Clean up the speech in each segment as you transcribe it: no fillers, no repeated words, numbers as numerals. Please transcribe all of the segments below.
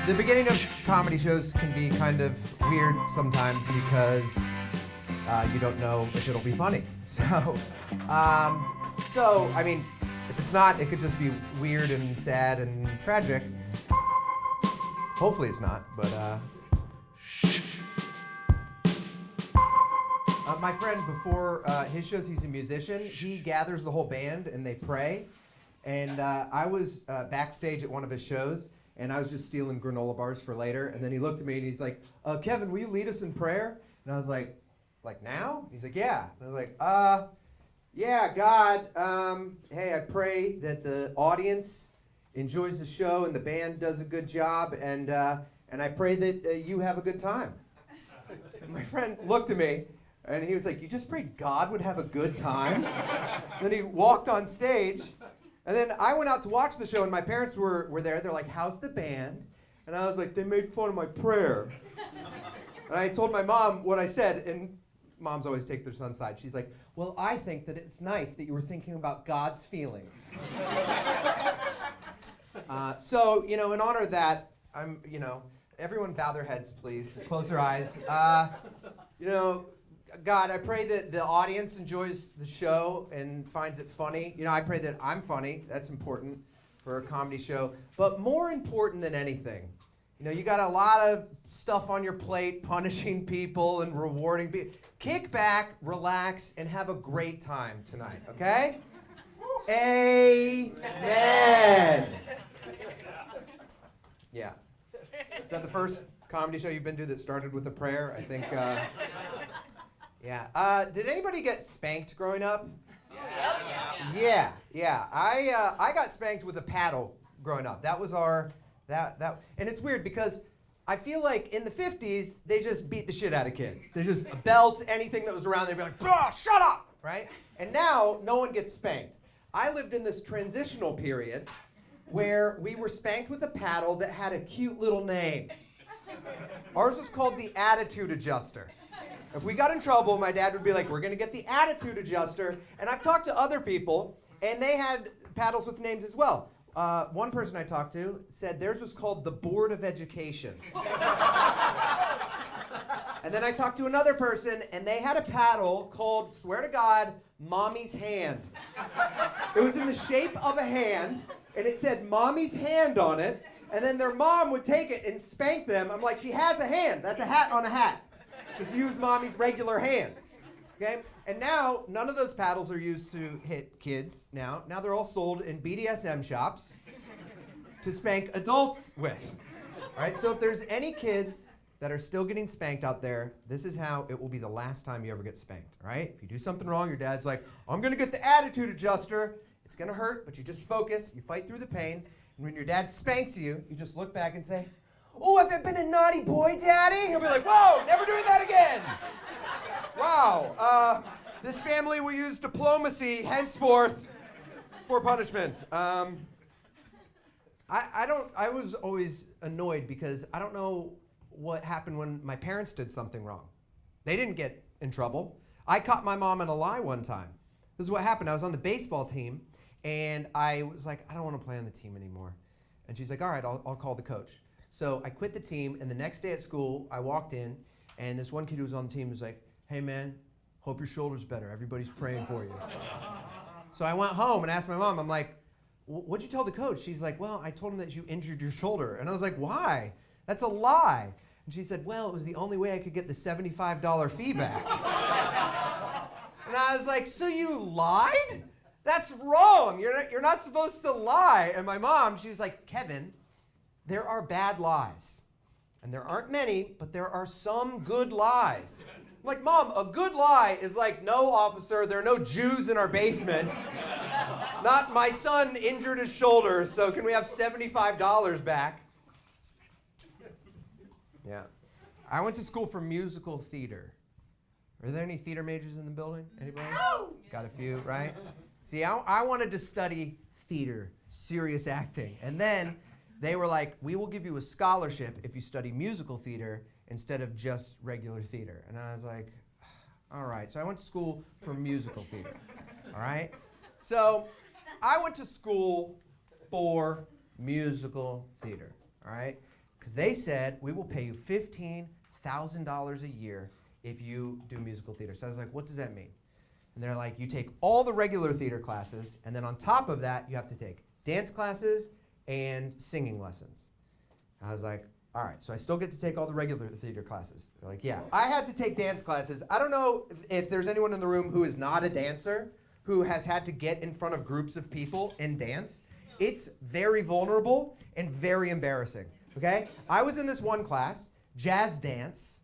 The beginning of comedy shows can be kind of weird sometimes because you don't know if it'll be funny. So I mean, if it's not, it could just be weird and sad and tragic. Hopefully it's not, but my friend, before his shows, he's a musician. He gathers the whole band and they pray. And I was backstage at one of his shows, and I was just stealing granola bars for later. And then he looked at me and he's like, Kevin, will you lead us in prayer? And I was like now? He's like, yeah. And I was like, yeah, God, hey, I pray that the audience enjoys the show and the band does a good job, and I pray that you have a good time. And my friend looked at me, and he was like, you just prayed God would have a good time? Then he walked on stage, and then I went out to watch the show, and my parents were there. They're like, how's the band? And I was like, they made fun of my prayer. And I told my mom what I said, and moms always take their son's side. She's like, well, I think that it's nice that you were thinking about God's feelings. So, in honor of that, everyone bow their heads, please. Close their eyes. God, I pray that the audience enjoys the show and finds it funny. I pray that I'm funny. That's important for a comedy show. But more important than anything, you got a lot of stuff on your plate, punishing people and rewarding people. Kick back, relax, and have a great time tonight, okay? Amen. Yeah. Is that the first comedy show you've been to that started with a prayer? I think, yeah. Did anybody get spanked growing up? Yeah. I got spanked with a paddle growing up. That was and it's weird because I feel like in the 50s, they just beat the shit out of kids. They just belt anything that was around, they'd be like, bro, shut up, right? And now, no one gets spanked. I lived in this transitional period where we were spanked with a paddle that had a cute little name. Ours was called the attitude adjuster. If we got in trouble, my dad would be like, we're gonna get the attitude adjuster. And I've talked to other people, and they had paddles with names as well. One person I talked to said theirs was called the Board of Education. And then I talked to another person, and they had a paddle called, swear to God, Mommy's Hand. It was in the shape of a hand, and it said Mommy's Hand on it, and then their mom would take it and spank them. I'm like, she has a hand. That's a hat on a hat. Just use Mommy's regular hand. Okay? And now, none of those paddles are used to hit kids now. Now they're all sold in BDSM shops to spank adults with. All right? So if there's any kids that are still getting spanked out there, this is how it will be the last time you ever get spanked. All right? If you do something wrong, your dad's like, I'm going to get the attitude adjuster. It's going to hurt, but you just focus. You fight through the pain. And when your dad spanks you, you just look back and say, oh, have I been a naughty boy, Daddy? He'll be like, whoa, never doing that again. Wow, this family will use diplomacy henceforth for punishment. I was always annoyed because I don't know what happened when my parents did something wrong. They didn't get in trouble. I caught my mom in a lie one time. This is what happened. I was on the baseball team, and I was like, I don't want to play on the team anymore. And she's like, all right, I'll call the coach. So I quit the team, and the next day at school, I walked in, and this one kid who was on the team was like, hey man, hope your shoulder's better. Everybody's praying for you. So I went home and asked my mom, I'm like, what'd you tell the coach? She's like, well, I told him that you injured your shoulder. And I was like, why? That's a lie. And she said, well, it was the only way I could get the $75 fee back. And I was like, so you lied? That's wrong. You're not supposed to lie. And my mom, she was like, Kevin, there are bad lies. And there aren't many, but there are some good lies. I'm like, Mom, a good lie is like, no, officer, there are no Jews in our basement. Not my son injured his shoulder, so can we have $75 back? Yeah. I went to school for musical theater. Are there any theater majors in the building? Anybody? Got a few, right? See, I wanted to study theater, serious acting. And then they were like, we will give you a scholarship if you study musical theater instead of just regular theater. And I was like, all right. So I went to school for musical theater, all right? So I went to school for musical theater, all right? Because they said, we will pay you $15,000 a year if you do musical theater. So I was like, what does that mean? And they're like, you take all the regular theater classes, and then on top of that, you have to take dance classes and singing lessons. And I was like, all right, so I still get to take all the regular theater classes. They're like, yeah. I had to take dance classes. I don't know if there's anyone in the room who is not a dancer, who has had to get in front of groups of people and dance. It's very vulnerable and very embarrassing, okay? I was in this one class, jazz dance,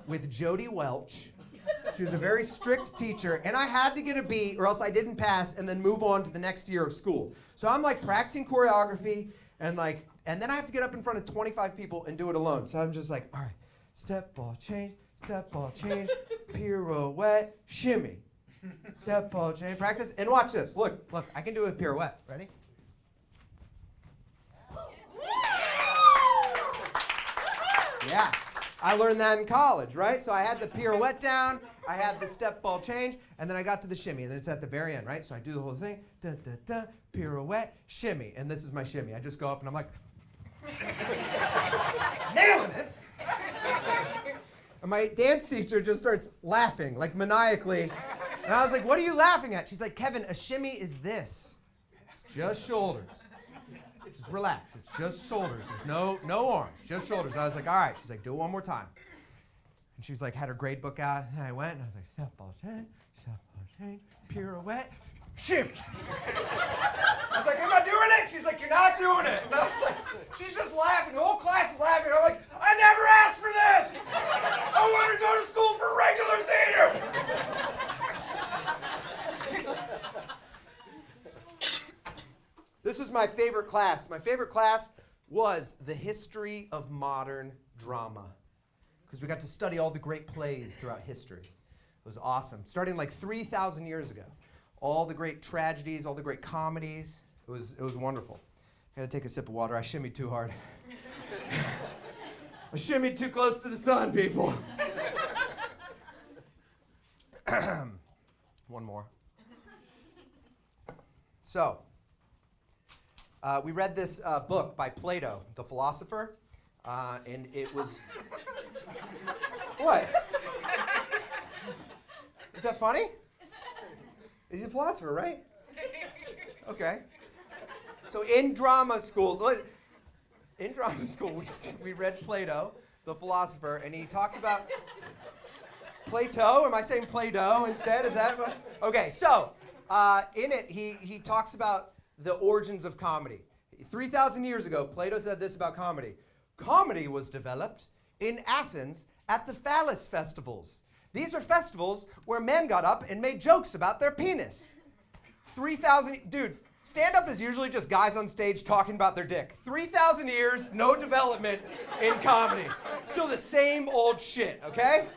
with Jody Welch. She was a very strict teacher, and I had to get a B or else I didn't pass and then move on to the next year of school. So I'm like practicing choreography and then I have to get up in front of 25 people and do it alone. So I'm just like, all right, step, ball, change, pirouette, shimmy. Step, ball, change, practice. And watch this. Look, I can do a pirouette. Ready? Yeah. I learned that in college, right? So I had the pirouette down, I had the step, ball, change, and then I got to the shimmy, and then it's at the very end, right? So I do the whole thing, pirouette, shimmy, and this is my shimmy. I just go up and I'm like, nailing it. And my dance teacher just starts laughing, like maniacally. And I was like, what are you laughing at? She's like, Kevin, a shimmy is this. It's just shoulders. Just relax. It's just shoulders. There's no arms, just shoulders. I was like, all right. She's like, do it one more time. And she was like, had her grade book out, and I went, and I was like, step, ball, change, pirouette, shimmy. I was like, am I doing it? She's like, you're not doing it. And I was like, she's just laughing. The whole class is laughing. I'm like, I never asked for this. I wanted to go to school for regular theater. This was my favorite class. My favorite class was the history of modern drama, because we got to study all the great plays throughout history. It was awesome. Starting like 3,000 years ago. All the great tragedies, all the great comedies. It was wonderful. I had to take a sip of water. I shimmied too hard. I shimmied too close to the sun, people. One more. So, we read this book by Plato, the philosopher, and it was... What? Is that funny? He's a philosopher, right? Okay. So in drama school, we read Plato, the philosopher, and he talked about Plato. Am I saying Play-Doh instead? Is that what? Okay, so in it, he talks about the origins of comedy. 3,000 years ago, Plato said this about comedy. Comedy was developed in Athens at the phallus festivals. These are festivals where men got up and made jokes about their penis. 3,000, dude, stand-up is usually just guys on stage talking about their dick. 3,000 years, no development in comedy. Still the same old shit, okay?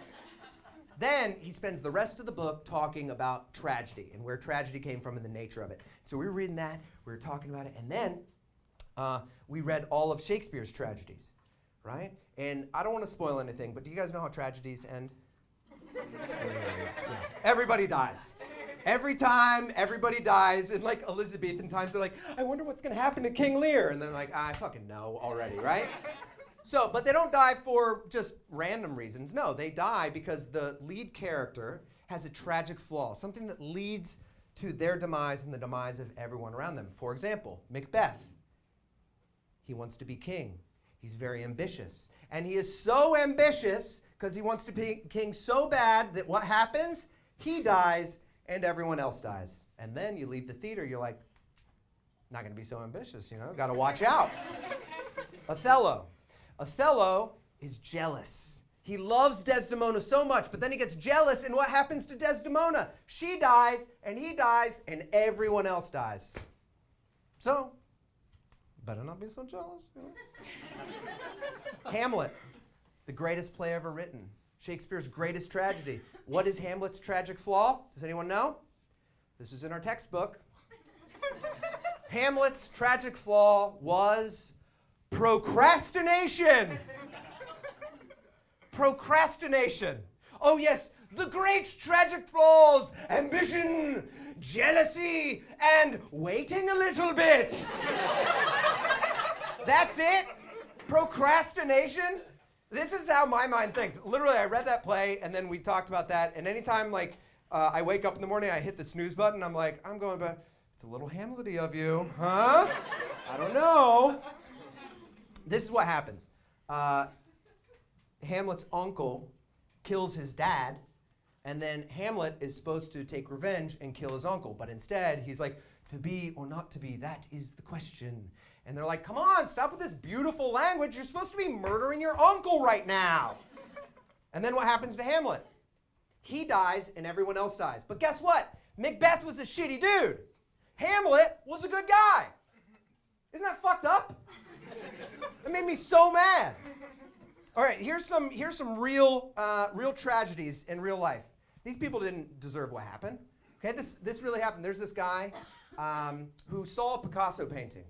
Then he spends the rest of the book talking about tragedy and where tragedy came from and the nature of it. So we were reading that, we were talking about it, and then we read all of Shakespeare's tragedies, right? And I don't want to spoil anything, but do you guys know how tragedies end? Yeah. Everybody dies. Every time, everybody dies. In like Elizabethan times, they're like, I wonder what's going to happen to King Lear. And they're like, I fucking know already, right? So, but they don't die for just random reasons. No, they die because the lead character has a tragic flaw, something that leads to their demise and the demise of everyone around them. For example, Macbeth. He wants to be king. He's very ambitious. And he is so ambitious because he wants to be king so bad that what happens? He dies and everyone else dies. And then you leave the theater, you're like, not going to be so ambitious, you know? Got to watch out. Othello. Othello is jealous. He loves Desdemona so much, but then he gets jealous, and what happens to Desdemona? She dies, and he dies, and everyone else dies. So, better not be so jealous, you know? Hamlet, the greatest play ever written. Shakespeare's greatest tragedy. What is Hamlet's tragic flaw? Does anyone know? This is in our textbook. Hamlet's tragic flaw was procrastination. Procrastination. Oh yes, the great tragic flaws, ambition, jealousy, and waiting a little bit. That's it. procrastination? This is how my mind thinks. Literally, I read that play, and then we talked about that. And anytime, like, I wake up in the morning, I hit the snooze button. I'm like, I'm going back. It's a little Hamlet-y of you, huh? I don't know. This is what happens. Hamlet's uncle kills his dad, and then Hamlet is supposed to take revenge and kill his uncle. But instead, he's like, to be or not to be, that is the question. And they're like, come on, stop with this beautiful language. You're supposed to be murdering your uncle right now. And then what happens to Hamlet? He dies and everyone else dies. But guess what? Macbeth was a shitty dude. Hamlet was a good guy. Isn't that fucked up? It made me so mad. All right, here's some real tragedies in real life. These people didn't deserve what happened. Okay, this really happened. There's this guy who saw a Picasso painting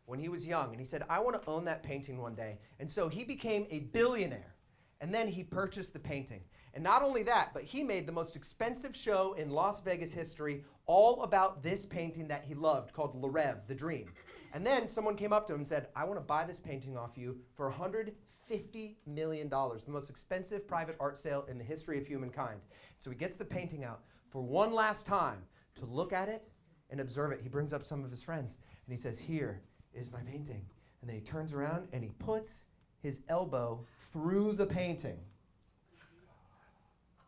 when he was young, and he said, I want to own that painting one day. And so he became a billionaire, and then he purchased the painting. And not only that, but he made the most expensive show in Las Vegas history all about this painting that he loved called Le Rêve, The Dream. And then someone came up to him and said, I want to buy this painting off you for $150 million, the most expensive private art sale in the history of humankind. So he gets the painting out for one last time to look at it and observe it. He brings up some of his friends, and he says, here is my painting. And then he turns around and he puts his elbow through the painting.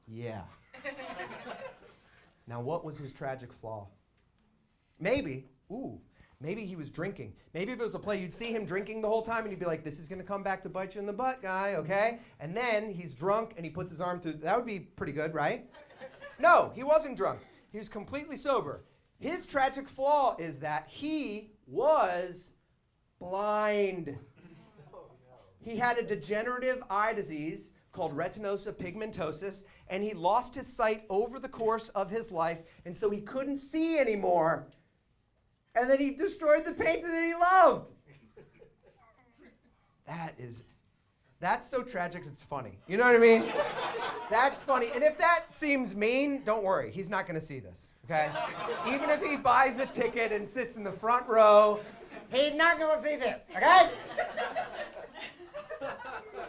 Yeah. Now, what was his tragic flaw? Maybe he was drinking. Maybe if it was a play, you'd see him drinking the whole time, and you'd be like, this is going to come back to bite you in the butt, guy, okay? And then he's drunk, and he puts his arm through. That would be pretty good, right? No, he wasn't drunk. He was completely sober. His tragic flaw is that he was blind. He had a degenerative eye disease called retinosa pigmentosus, and he lost his sight over the course of his life, and so he couldn't see anymore. And then he destroyed the painting that he loved. That's so tragic, it's funny. You know what I mean? That's funny. And if that seems mean, don't worry. He's not going to see this, okay? Even if he buys a ticket and sits in the front row, he's not going to see this, okay?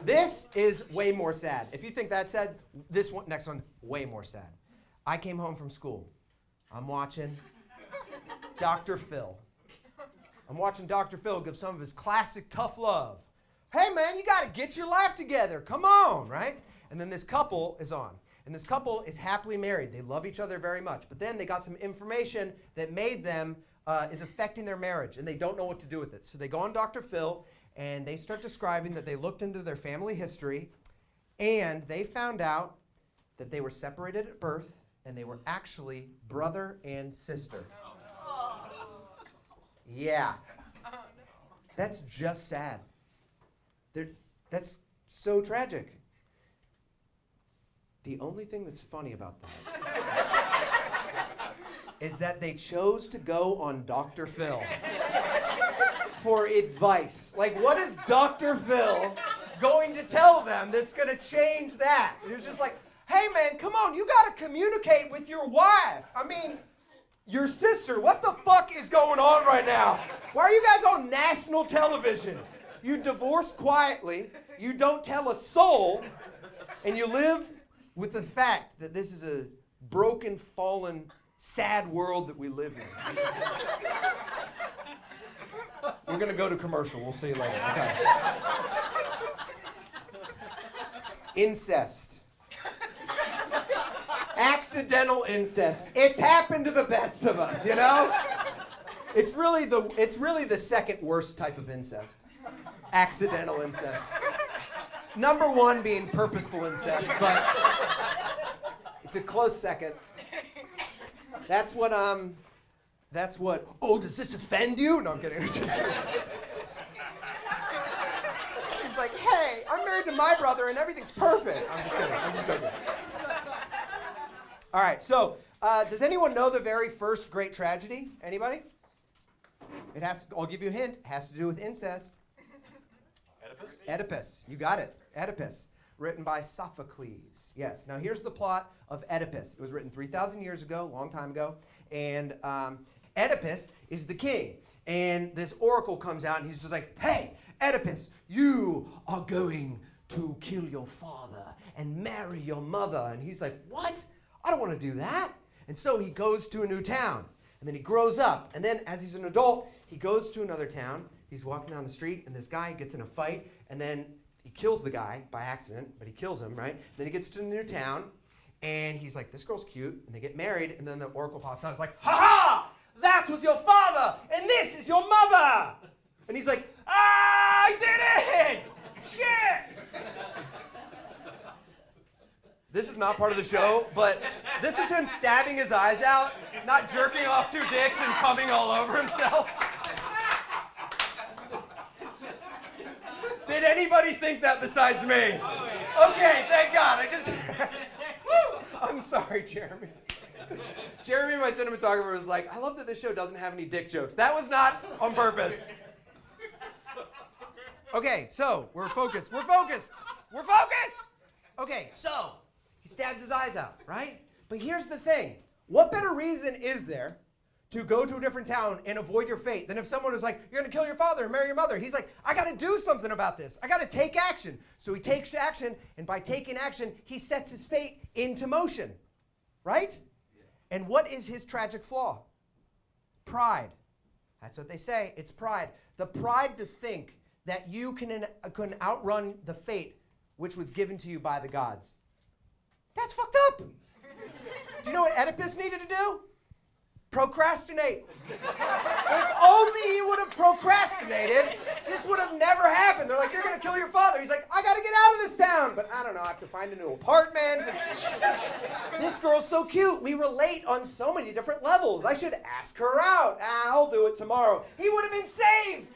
This is way more sad. If you think that's sad, this one, next one, way more sad. I came home from school. I'm watching Dr. Phil. I'm watching Dr. Phil give some of his classic tough love. Hey, man, you got to get your life together. Come on, right? And then this couple is on. And this couple is happily married. They love each other very much. But then they got some information that made them, is affecting their marriage. And they don't know what to do with it. So they go on Dr. Phil, and they start describing that they looked into their family history, and they found out that they were separated at birth, and they were actually brother and sister. Yeah. That's just sad. That's so tragic. The only thing that's funny about that is that they chose to go on Dr. Phil for advice. Like, what is Dr. Phil going to tell them that's going to change that? It was just like, hey, man, come on, you got to communicate with your wife. I mean, your sister, what the fuck is going on right now? Why are you guys on national television? You divorce quietly, you don't tell a soul, and you live with the fact that this is a broken, fallen, sad world that we live in. We're going to go to commercial. We'll see you later. Okay. Incest. Accidental incest. It's happened to the best of us, you know? It's really the second worst type of incest. Accidental incest. Number one being purposeful incest, but it's a close second. That's what, oh, does this offend you? No, I'm kidding. She's like, hey, I'm married to my brother and everything's perfect. I'm just kidding. I'm just joking. All right, so does anyone know the very first great tragedy? Anybody? It has to, I'll give you a hint. It has to do with incest. Oedipus. You got it. Oedipus. Written by Sophocles. Yes. Now here's the plot of Oedipus. It was written 3,000 years ago, a long time ago. And Oedipus is the king. And this oracle comes out and he's just like, hey, Oedipus, you are going to kill your father and marry your mother. And he's like, what? I don't want to do that. And so he goes to a new town. And then he grows up. And then as he's an adult, he goes to another town. He's walking down the street, and this guy gets in a fight. And then he kills the guy by accident, but he kills him, right? Then he gets to a new town, and he's like, this girl's cute. And they get married, and then the oracle pops out. It's like, ha-ha! That was your father, and this is your mother! And he's like, ah, I did it! Shit! This is not part of the show, but this is him stabbing his eyes out, not jerking off 2 dicks and coming all over himself. Did anybody think that besides me? Okay, thank God. I'm sorry, Jeremy. Jeremy, my cinematographer, was like, I love that this show doesn't have any dick jokes. That was not on purpose. Okay, so we're focused. Okay, so he stabs his eyes out, right? But here's the thing. What better reason is there to go to a different town and avoid your fate than if someone was like, you're going to kill your father and marry your mother? He's like, I got to do something about this. I got to take action. So he takes action, and by taking action, he sets his fate into motion, right? Yeah. And what is his tragic flaw? Pride. That's what they say. It's pride. The pride to think that you can outrun the fate which was given to you by the gods. That's fucked up. Do you know what Oedipus needed to do? Procrastinate. If only he would have procrastinated, this would have never happened. They're like, you're going to kill your father. He's like, I got to get out of this town. But I don't know, I have to find a new apartment. This girl's so cute. We relate on so many different levels. I should ask her out. I'll do it tomorrow. He would have been saved.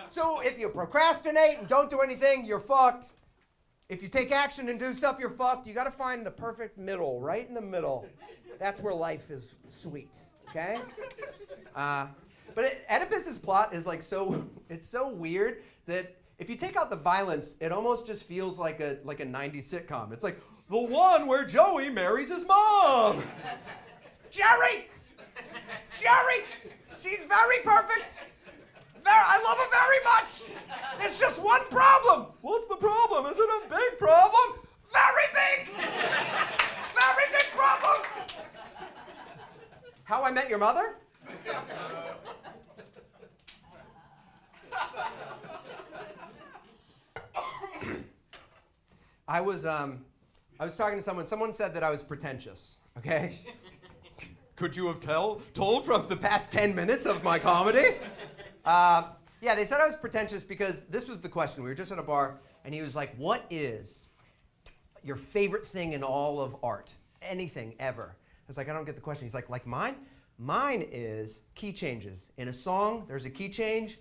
So if you procrastinate and don't do anything, you're fucked. If you take action and do stuff, you're fucked. You got to find the perfect middle, right in the middle. That's where life is sweet, okay? But Oedipus's plot is like it's so weird that if you take out the violence, it almost just feels like a 90s sitcom. It's like, the one where Joey marries his mom. Jerry! She's very perfect. I love her very much. There's just one problem. What's the problem? Is it a big problem? Very big. Very big problem. How I Met Your Mother? I was talking to someone. Someone said that I was pretentious. Okay. Could you have told from the past 10 minutes of my comedy? Yeah, they said I was pretentious because this was the question. We were just at a bar, and he was like, what is your favorite thing in all of art? Anything, ever. I was like, I don't get the question. He's like mine? Mine is key changes. In a song, there's a key change.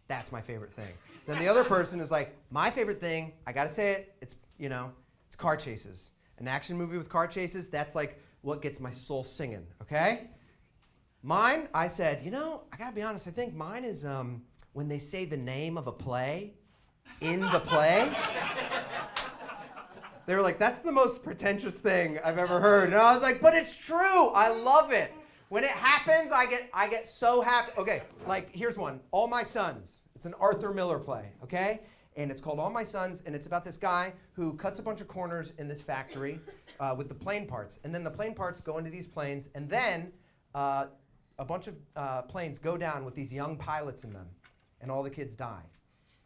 That's my favorite thing. Then the other person is like, my favorite thing, I gotta say it, it's car chases. An action movie with car chases, that's like what gets my soul singing, okay? Mine, I said, I gotta be honest, I think mine is when they say the name of a play in the play. They were like, that's the most pretentious thing I've ever heard. And I was like, but it's true, I love it. When it happens, I get so happy. Okay, like here's one, All My Sons. It's an Arthur Miller play, okay? And it's called All My Sons, and it's about this guy who cuts a bunch of corners in this factory with the plane parts. And then the plane parts go into these planes, and then a bunch of planes go down with these young pilots in them, and all the kids die,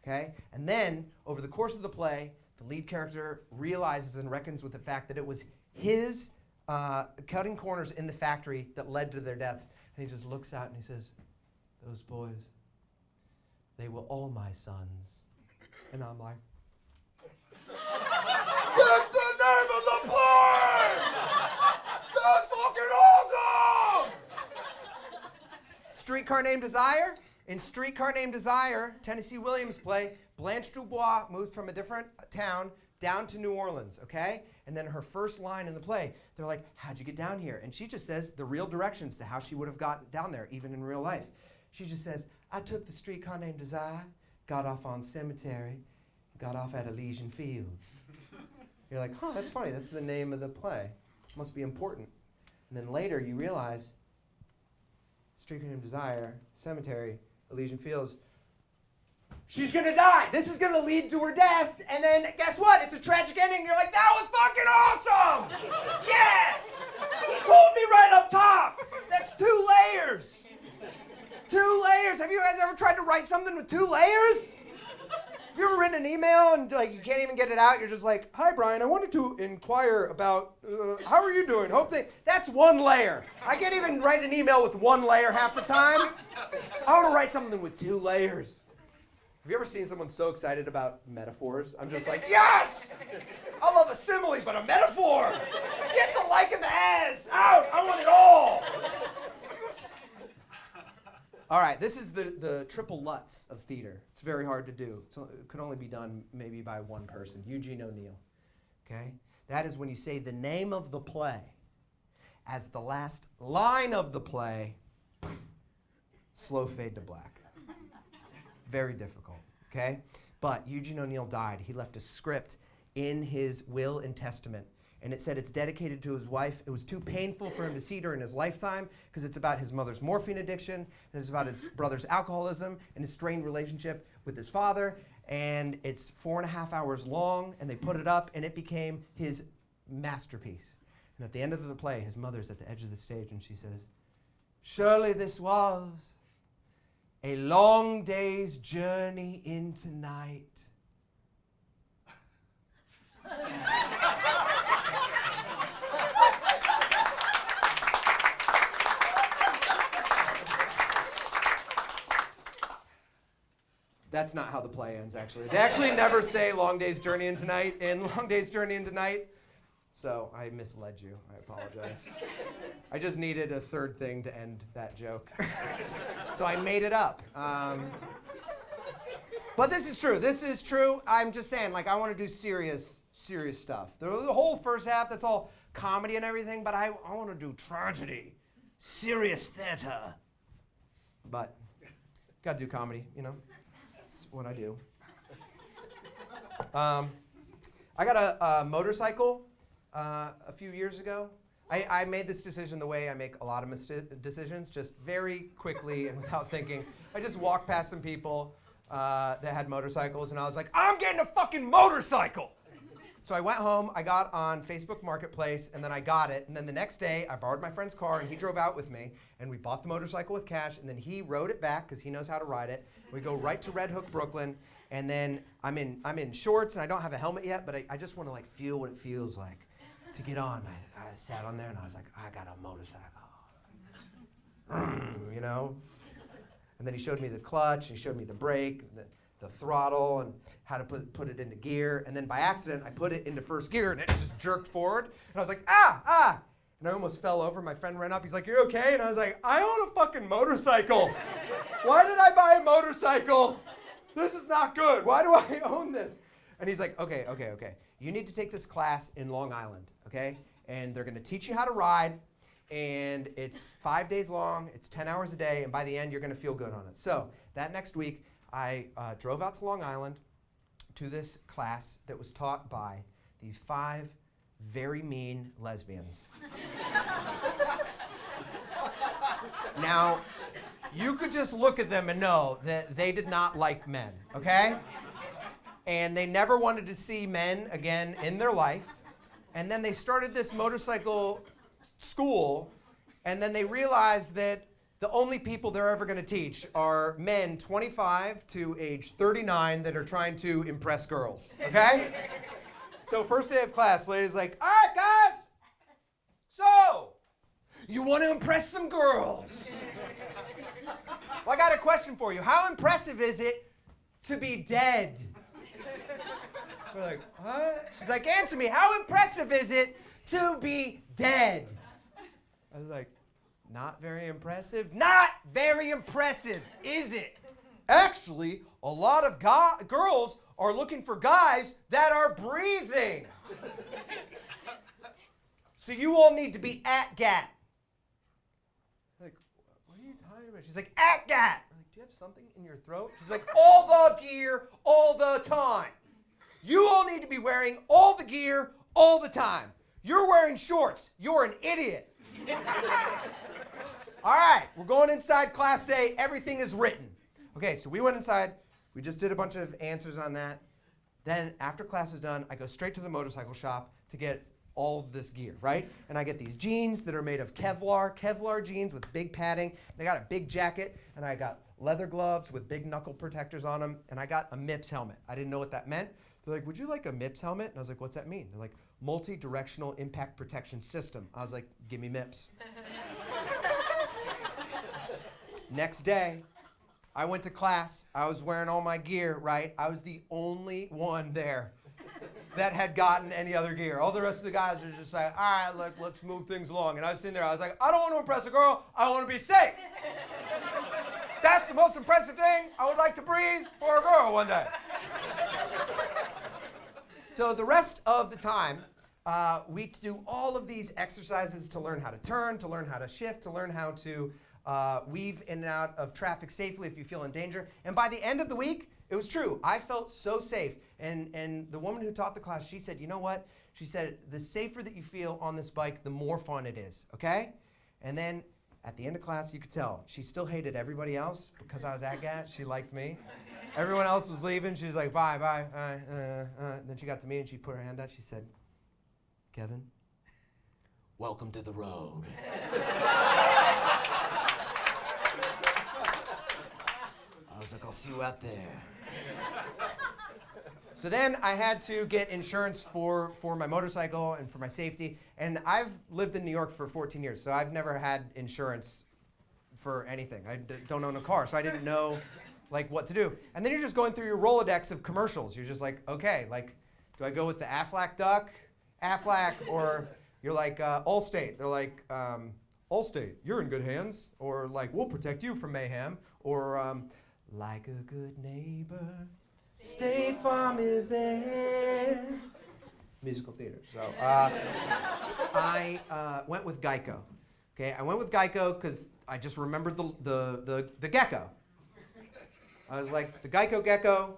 okay? And then, over the course of the play, the lead character realizes and reckons with the fact that it was his cutting corners in the factory that led to their deaths. And he just looks out and he says, those boys, they were all my sons. And I'm like, that's the name of the play! That's fucking awesome! Streetcar Named Desire. In Streetcar Named Desire, Tennessee Williams play, Blanche Dubois moves from a different town down to New Orleans, okay? And then her first line in the play, they're like, how'd you get down here? And she just says the real directions to how she would have gotten down there, even in real life. She just says, I took the Streetcar Named Desire, got off on Cemetery, got off at Elysian Fields. You're like, huh, that's funny. That's the name of the play. Must be important. And then later you realize, Streetcar Named Desire, Cemetery, Elysian Fields, she's gonna die. This is gonna lead to her death, and then guess what? It's a tragic ending. You're like, that was fucking awesome! Yes! He told me right up top. That's 2 layers. 2 layers. Have you guys ever tried to write something with 2 layers? Have you ever written an email and like you can't even get it out? You're just like, hi Brian, I wanted to inquire about how are you doing? That's 1 layer. I can't even write an email with 1 layer half the time. I want to write something with 2 layers. Have you ever seen someone so excited about metaphors? I'm just like, yes! I love a simile, but a metaphor! Get the like and the as out! I want it all! All right, this is the triple Lutz of theater. It's very hard to do. It could only be done maybe by 1 person, Eugene O'Neill. Okay? That is when you say the name of the play as the last line of the play, slow fade to black. Very difficult, okay? But Eugene O'Neill died. He left a script in his will and testament, and it said it's dedicated to his wife. It was too painful for him to see during his lifetime because it's about his mother's morphine addiction, and it's about his brother's alcoholism and his strained relationship with his father, and it's 4.5 hours long, and they put it up, and it became his masterpiece. And at the end of the play, his mother's at the edge of the stage, and she says, surely this was a long day's journey into night. That's not how the play ends, actually. They actually never say long day's journey into night in Long Day's Journey into Night. So I misled you. I apologize. I just needed a 3rd thing to end that joke. So I made it up. But this is true. This is true. I'm just saying, like, I want to do serious stuff. The whole first half, that's all comedy and everything, but I want to do tragedy, serious theater. But got to do comedy, you know. That's what I do. I got a motorcycle a few years ago. I made this decision the way I make a lot of decisions, just very quickly and without thinking. I just walked past some people that had motorcycles, and I was like, I'm getting a fucking motorcycle! So I went home, I got on Facebook Marketplace, and then I got it. And then the next day, I borrowed my friend's car, and he drove out with me, and we bought the motorcycle with cash, and then he rode it back, because he knows how to ride it. We go right to Red Hook, Brooklyn, and then I'm in shorts, and I don't have a helmet yet, but I just want to like feel what it feels like to get on. I sat on there, and I was like, I got a motorcycle. You know? And then he showed me the clutch, he showed me the brake, the throttle, and how to put it into gear. And then by accident, I put it into first gear, and it just jerked forward. And I was like, ah! And I almost fell over. My friend ran up. He's like, you okay? And I was like, I own a fucking motorcycle. Why did I buy a motorcycle? This is not good. Why do I own this? And he's like, okay. You need to take this class in Long Island, okay? And they're going to teach you how to ride. And it's 5 days long. It's 10 hours a day. And by the end, you're going to feel good on it. So that next week, I drove out to Long Island to this class that was taught by these 5 very mean lesbians. Now, you could just look at them and know that they did not like men, okay? And they never wanted to see men again in their life. And then they started this motorcycle school, and then they realized that the only people they're ever going to teach are men 25 to age 39 that are trying to impress girls, okay? So first day of class, lady's like, all right, guys, so you want to impress some girls? Well, I got a question for you. How impressive is it to be dead? We're like, what? She's like, answer me. How impressive is it to be dead? I was like, not very impressive. Not very impressive, is it? Actually, a lot of girls are looking for guys that are breathing. So you all need to be at GAT. Like, what are you talking about? She's like, at GAT. I'm like, do you have something in your throat? She's like, all the gear, all the time. You all need to be wearing all the gear, all the time. You're wearing shorts. You're an idiot. All right, we're going inside class day. Everything is written. Okay, so we went inside. We just did a bunch of answers on that. Then after class is done, I go straight to the motorcycle shop to get all of this gear, right? And I get these jeans that are made of Kevlar jeans with big padding. And I got a big jacket, and I got leather gloves with big knuckle protectors on them, and I got a MIPS helmet. I didn't know what that meant. They're like, would you like a MIPS helmet? And I was like, what's that mean? They're like, multi-directional impact protection system. I was like, give me MIPS. Next day, I went to class. I was wearing all my gear, right? I was the only one there that had gotten any other gear. All the rest of the guys were just like, all right, let's move things along. And I was sitting there, I was like, I don't want to impress a girl, I want to be safe. That's the most impressive thing I would like to breathe for a girl one day. So the rest of the time, we do all of these exercises to learn how to turn, to learn how to shift, to learn how to weave in and out of traffic safely if you feel in danger. And by the end of the week, it was true. I felt so safe. And the woman who taught the class, she said, you know what? She said, the safer that you feel on this bike, the more fun it is, okay? And then at the end of class, you could tell, she still hated everybody else because I was that guy. She liked me. Everyone else was leaving. She was like, bye. And then she got to me and she put her hand out. She said, Kevin, welcome to the road. I was like, I'll see you out there. So then I had to get insurance for my motorcycle and for my safety. And I've lived in New York for 14 years, so I've never had insurance for anything. I don't own a car, so I didn't know what to do. And then you're just going through your Rolodex of commercials. You're just like, okay, do I go with the Aflac duck, Aflac, or you're like Allstate. They're like, Allstate, you're in good hands. Or like, we'll protect you from mayhem. Or like a good neighbor, State Farm is there. Musical theater. So I went with GEICO. Okay, I went with GEICO because I just remembered the gecko. I was like, the GEICO gecko,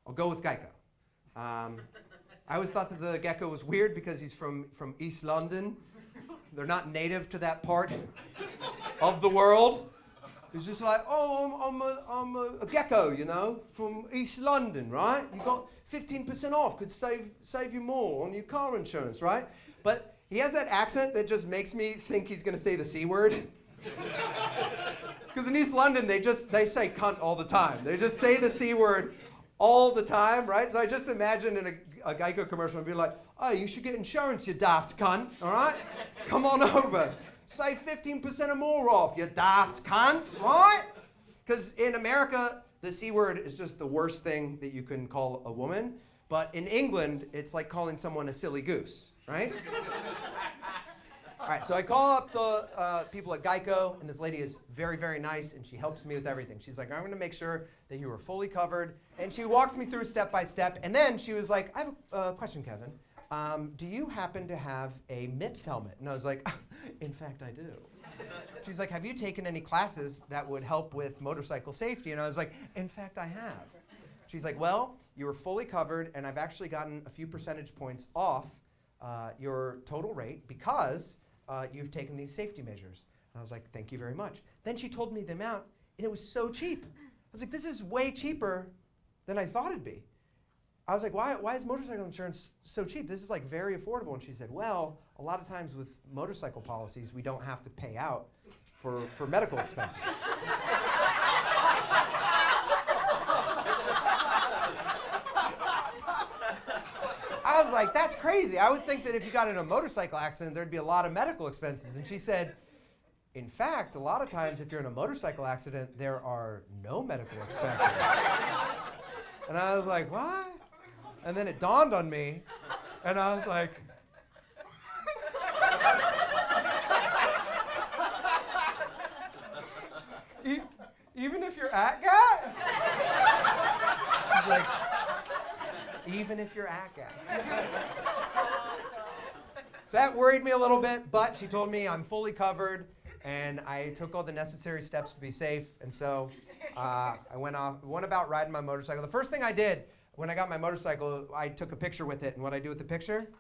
I'll go with GEICO. I always thought that the gecko was weird because he's from East London. They're not native to that part of the world. It's just like, oh, I'm a gecko, from East London, right? You got 15% off, could save you more on your car insurance, right? But he has that accent that just makes me think he's going to say the C word. Because in East London, they say cunt all the time. They just say the C word all the time, right? So I just imagine in a GEICO commercial and be like, oh, you should get insurance, you daft cunt, all right? Come on over. Save 15% or more off, you daft cunt, right? Because in America, the C word is just the worst thing that you can call a woman. But in England, it's like calling someone a silly goose, right? All right, so I call up the people at GEICO, and this lady is very, very nice, and she helps me with everything. She's like, I'm going to make sure that you are fully covered. And she walks me through step by step. And then she was like, I have a question, Kevin. Do you happen to have a MIPS helmet? And I was like, in fact, I do. She's like, have you taken any classes that would help with motorcycle safety? And I was like, in fact, I have. She's like, well, you were fully covered, and I've actually gotten a few percentage points off your total rate because you've taken these safety measures. And I was like, thank you very much. Then she told me the amount, and it was so cheap. I was like, this is way cheaper than I thought it'd be. I was like, why is motorcycle insurance so cheap? This is very affordable. And she said, well, a lot of times with motorcycle policies, we don't have to pay out for medical expenses. I was like, that's crazy. I would think that if you got in a motorcycle accident, there'd be a lot of medical expenses. And she said, in fact, a lot of times if you're in a motorcycle accident, there are no medical expenses. And I was like, what? And then it dawned on me, and I was like, even if you're at GAT? He's like, even if you're at GAT. So that worried me a little bit, but she told me I'm fully covered, and I took all the necessary steps to be safe, and so I went about riding my motorcycle. The first thing I did when I got my motorcycle, I took a picture with it, and what I do with the picture?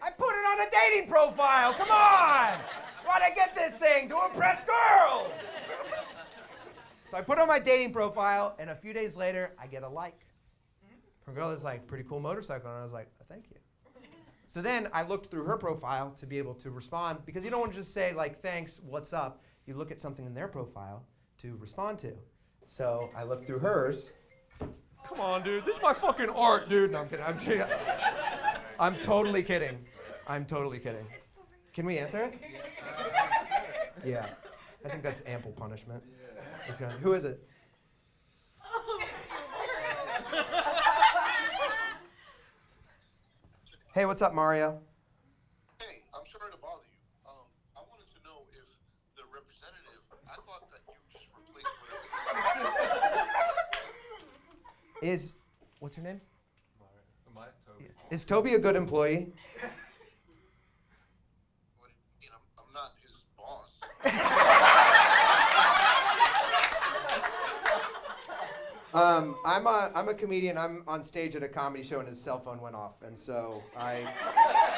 I put it on a dating profile, come on! Why'd I get this thing? To impress girls! So I put on my dating profile, and a few days later, I get a like from a girl that's like, pretty cool motorcycle. And I was like, oh, thank you. So then I looked through her profile to be able to respond, because you don't want to just say, like, thanks, what's up? You look at something in their profile to respond to. So I looked through hers. Come on, dude. This is my fucking art, dude. No, I'm kidding. I'm totally kidding. I'm totally kidding. Can we answer it? Yeah. I think that's ample punishment. Who is it? Hey, what's up, Mario? Hey, I'm sorry to bother you. I wanted to know if the representative, I thought that you just replaced whatever. What's your name? Toby. Is Toby a good employee? What do you mean? I'm not his boss. I'm a comedian. I'm on stage at a comedy show and his cell phone went off, and so I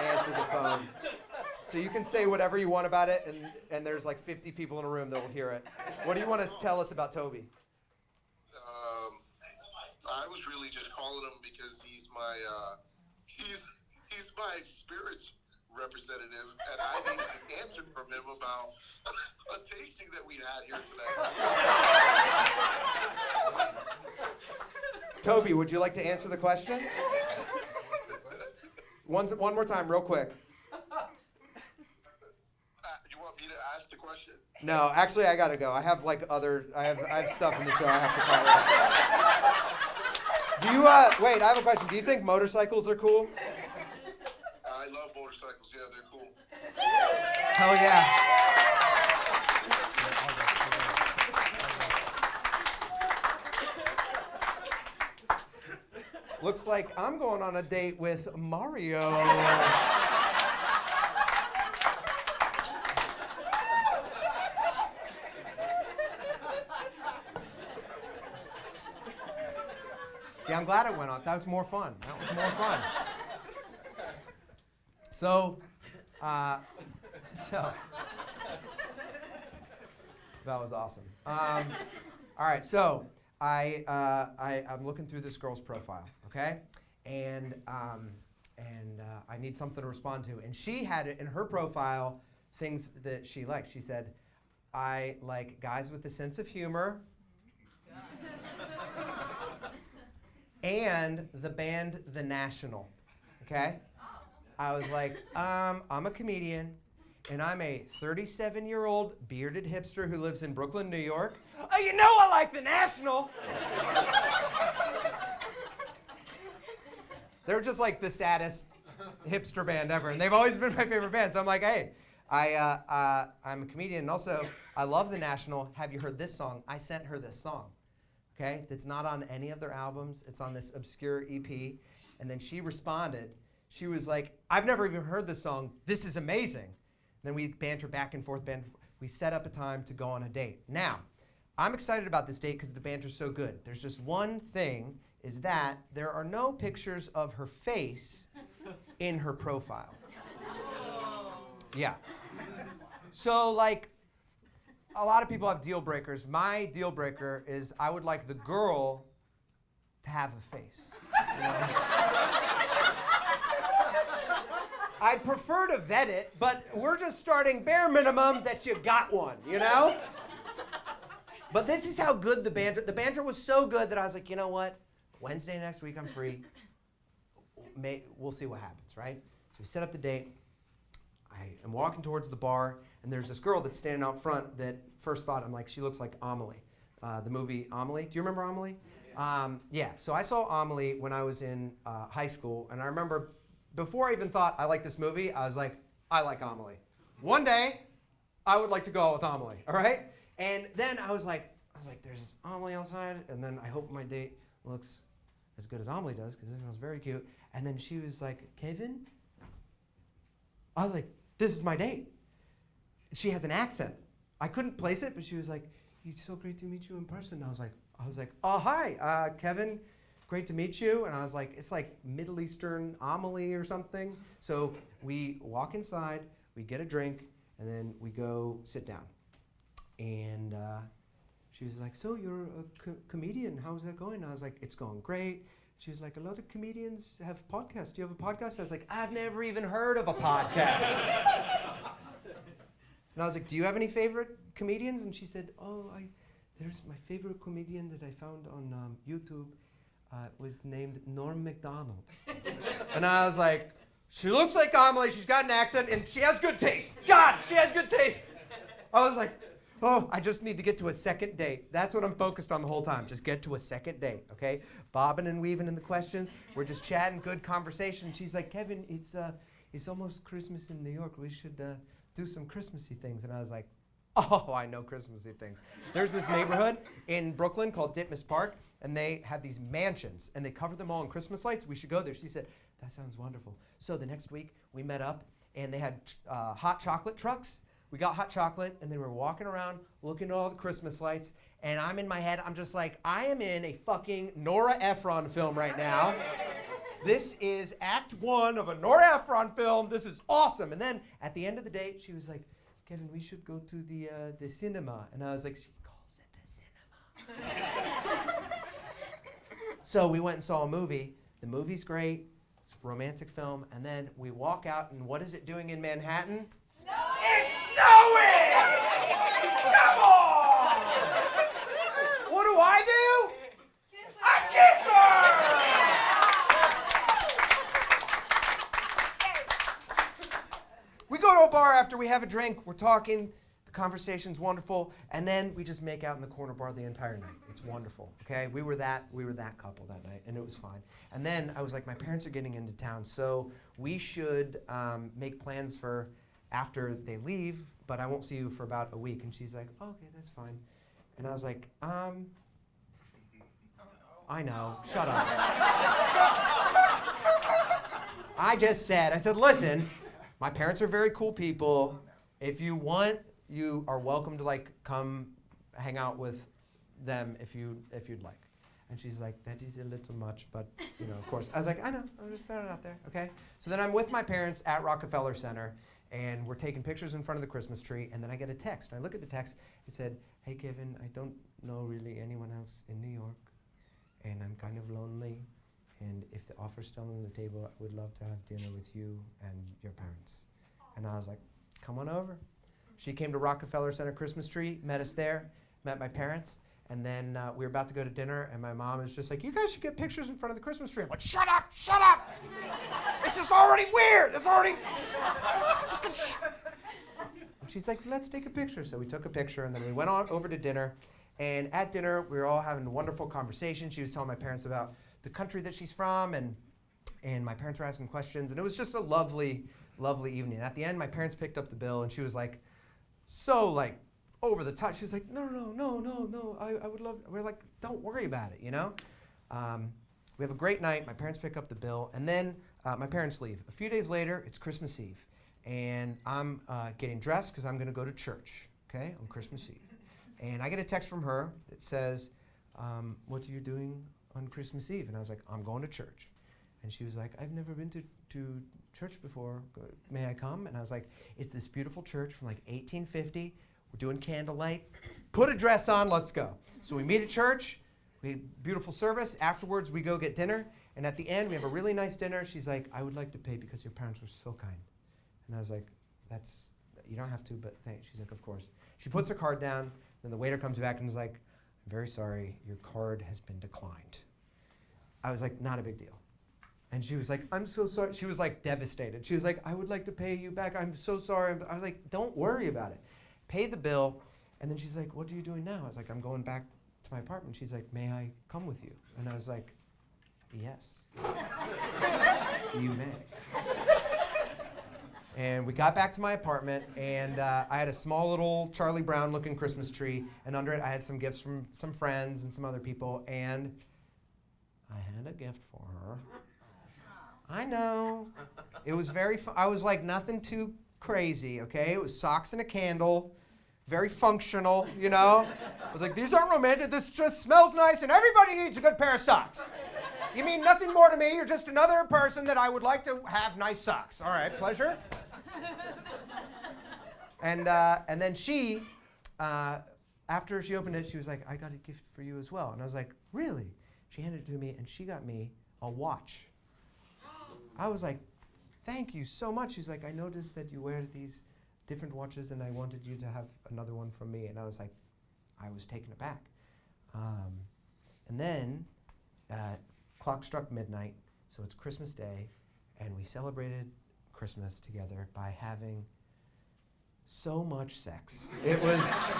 answered the phone. So you can say whatever you want about it, and there's like 50 people in a room that will hear it. What do you want to tell us about Toby? I was really just calling him because he's my spirits representative, and I need an answer from him about a tasting that we had here tonight. Toby, would you like to answer the question? One more time, real quick. You want me to ask the question? No, actually, I gotta go. I have I have stuff in the show I have to follow. Wait, I have a question. Do you think motorcycles are cool? I love motorcycles. Yeah, they're cool. Hell yeah. Looks like I'm going on a date with Mario. See, I'm glad it went on. That was more fun. So that was awesome. All right, so I'm looking through this girl's profile, okay, and I need something to respond to, and she had in her profile things that she liked. She said, I like guys with a sense of humor. And the band The National, okay? I was like, I'm a comedian, and I'm a 37-year-old bearded hipster who lives in Brooklyn, New York. Oh, you know I like The National! They're just like the saddest hipster band ever, and they've always been my favorite band. So I'm like, hey, I'm a comedian, and also I love The National. Have you heard this song? I sent her this song. Okay, that's not on any of their albums. It's on this obscure EP. And then she responded. She was like, I've never even heard this song. This is amazing. And then we banter back and forth. We set up a time to go on a date. Now, I'm excited about this date because the banter's so good. There's just one thing, is that there are no pictures of her face in her profile. Yeah. So, like, a lot of people have deal breakers. My deal breaker is I would like the girl to have a face. You know? I'd prefer to vet it, but we're just starting bare minimum that you got one, you know? But this is how good the banter was so good that I was like, you know what? Wednesday next week I'm free. We'll see what happens, right? So we set up the date. I am walking towards the bar, and there's this girl that's standing out front that first thought, I'm like, she looks like Amelie. The movie Amelie. Do you remember Amelie? Yeah, so I saw Amelie when I was in high school, and I remember before I even thought I like this movie, I was like, I like Amelie. One day, I would like to go out with Amelie, all right? And then I was like, there's this Amelie outside, and then I hope my date looks as good as Amelie does, because this girl's very cute. And then she was like, Kevin? I was like, this is my date. She has an accent. I couldn't place it, but she was like, it's so great to meet you in person. I was like, oh, hi, Kevin, great to meet you. And I was like, it's like Middle Eastern Amelie or something. So we walk inside, we get a drink, and then we go sit down. And she was like, so you're a comedian, how's that going? I was like, it's going great. She was like, a lot of comedians have podcasts. Do you have a podcast? I was like, I've never even heard of a podcast. And I was like, do you have any favorite comedians? And she said, there's my favorite comedian that I found on YouTube was named Norm Macdonald. And I was like, she looks like Amelie, she's got an accent, and she has good taste. God, she has good taste. I was like, oh, I just need to get to a second date. That's what I'm focused on the whole time. Just get to a second date, okay? Bobbing and weaving in the questions. We're just chatting, good conversation. She's like, Kevin, it's almost Christmas in New York. We should do some Christmassy things. And I was like, oh, I know Christmassy things. There's this neighborhood in Brooklyn called Ditmas Park, and they have these mansions, and they cover them all in Christmas lights. We should go there. She said, that sounds wonderful. So the next week, we met up, and they had hot chocolate trucks. We got hot chocolate, and then we were walking around looking at all the Christmas lights, and I'm in my head, I'm just like, I am in a fucking Nora Ephron film right now. This is act 1 of a Nora Ephron film. This is awesome. And then at the end of the date, she was like, Kevin, we should go to the cinema. And I was like, she calls it the cinema. So we went and saw a movie. The movie's great. It's a romantic film. And then we walk out, and what is it doing in Manhattan? Snowing! It's snowing! Come on! What do? Kiss I her! kiss her! We go to a bar after we have a drink. We're talking. The conversation's wonderful, and then we just make out in the corner bar the entire night. It's wonderful. Okay, we were that couple that night, and it was fine. And then I was like, my parents are getting into town, so we should make plans for after they leave, but I won't see you for about a week. And she's like, oh, okay, that's fine. And I was like, I know, shut up. I said, listen, my parents are very cool people. If you want, you are welcome to come hang out with them if you'd like. And she's like, that is a little much, but of course. I was like, I know, I'm just throwing it out there, okay? So then I'm with my parents at Rockefeller Center, and we're taking pictures in front of the Christmas tree, and then I get a text. And I look at the text, it said, hey Kevin, I don't know really anyone else in New York, and I'm kind of lonely, and if the offer's still on the table, I would love to have dinner with you and your parents. And I was like, come on over. She came to Rockefeller Center Christmas tree, met us there, met my parents, and then we were about to go to dinner, and my mom is just like, you guys should get pictures in front of the Christmas tree. I'm like, shut up, shut up! This is already weird, it's already... And she's like, let's take a picture. So we took a picture, and then we went on over to dinner, and at dinner, we were all having a wonderful conversation. She was telling my parents about the country that she's from, and my parents were asking questions, and it was just a lovely, lovely evening. At the end, my parents picked up the bill, and she was like, so over the top. She was like, no, I would love, we're like, don't worry about it, We have a great night. My parents pick up the bill, and then my parents leave. A few days later, it's Christmas Eve, and I'm getting dressed because I'm going to go to church, okay, on Christmas Eve. And I get a text from her that says, what are you doing on Christmas Eve? And I was like, I'm going to church. And she was like, I've never been to church before. May I come? And I was like, it's this beautiful church from 1850. We're doing candlelight. Put a dress on, let's go. So we meet at church. We had beautiful service. Afterwards, we go get dinner. And at the end, we have a really nice dinner. She's like, I would like to pay because your parents were so kind. And I was like, you don't have to, but thanks. She's like, of course. She puts her card down. Then the waiter comes back and is like, I'm very sorry, your card has been declined. I was like, not a big deal. And she was like, I'm so sorry. She was devastated. She was like, I would like to pay you back. I'm so sorry. I was like, don't worry about it. Paid the bill. And then she's like, what are you doing now? I was like, I'm going back to my apartment. She's like, may I come with you? And I was like, yes, you may. And we got back to my apartment, and I had a small little Charlie Brown looking Christmas tree, and under it I had some gifts from some friends and some other people, and I had a gift for her. I know. It was very fun. I was like, nothing too crazy, okay? It was socks and a candle, very functional, I was like, these aren't romantic, this just smells nice, and everybody needs a good pair of socks. You mean nothing more to me, you're just another person that I would like to have nice socks. All right, pleasure. And then she, after she opened it, she was like, I got a gift for you as well. And I was like, really? She handed it to me, and she got me a watch. I was like, thank you so much. She was like, I noticed that you wear these different watches, and I wanted you to have another one from me. And I was like, I was taken aback. And then clock struck midnight, so it's Christmas Day, and we celebrated Christmas together by having so much sex. It was,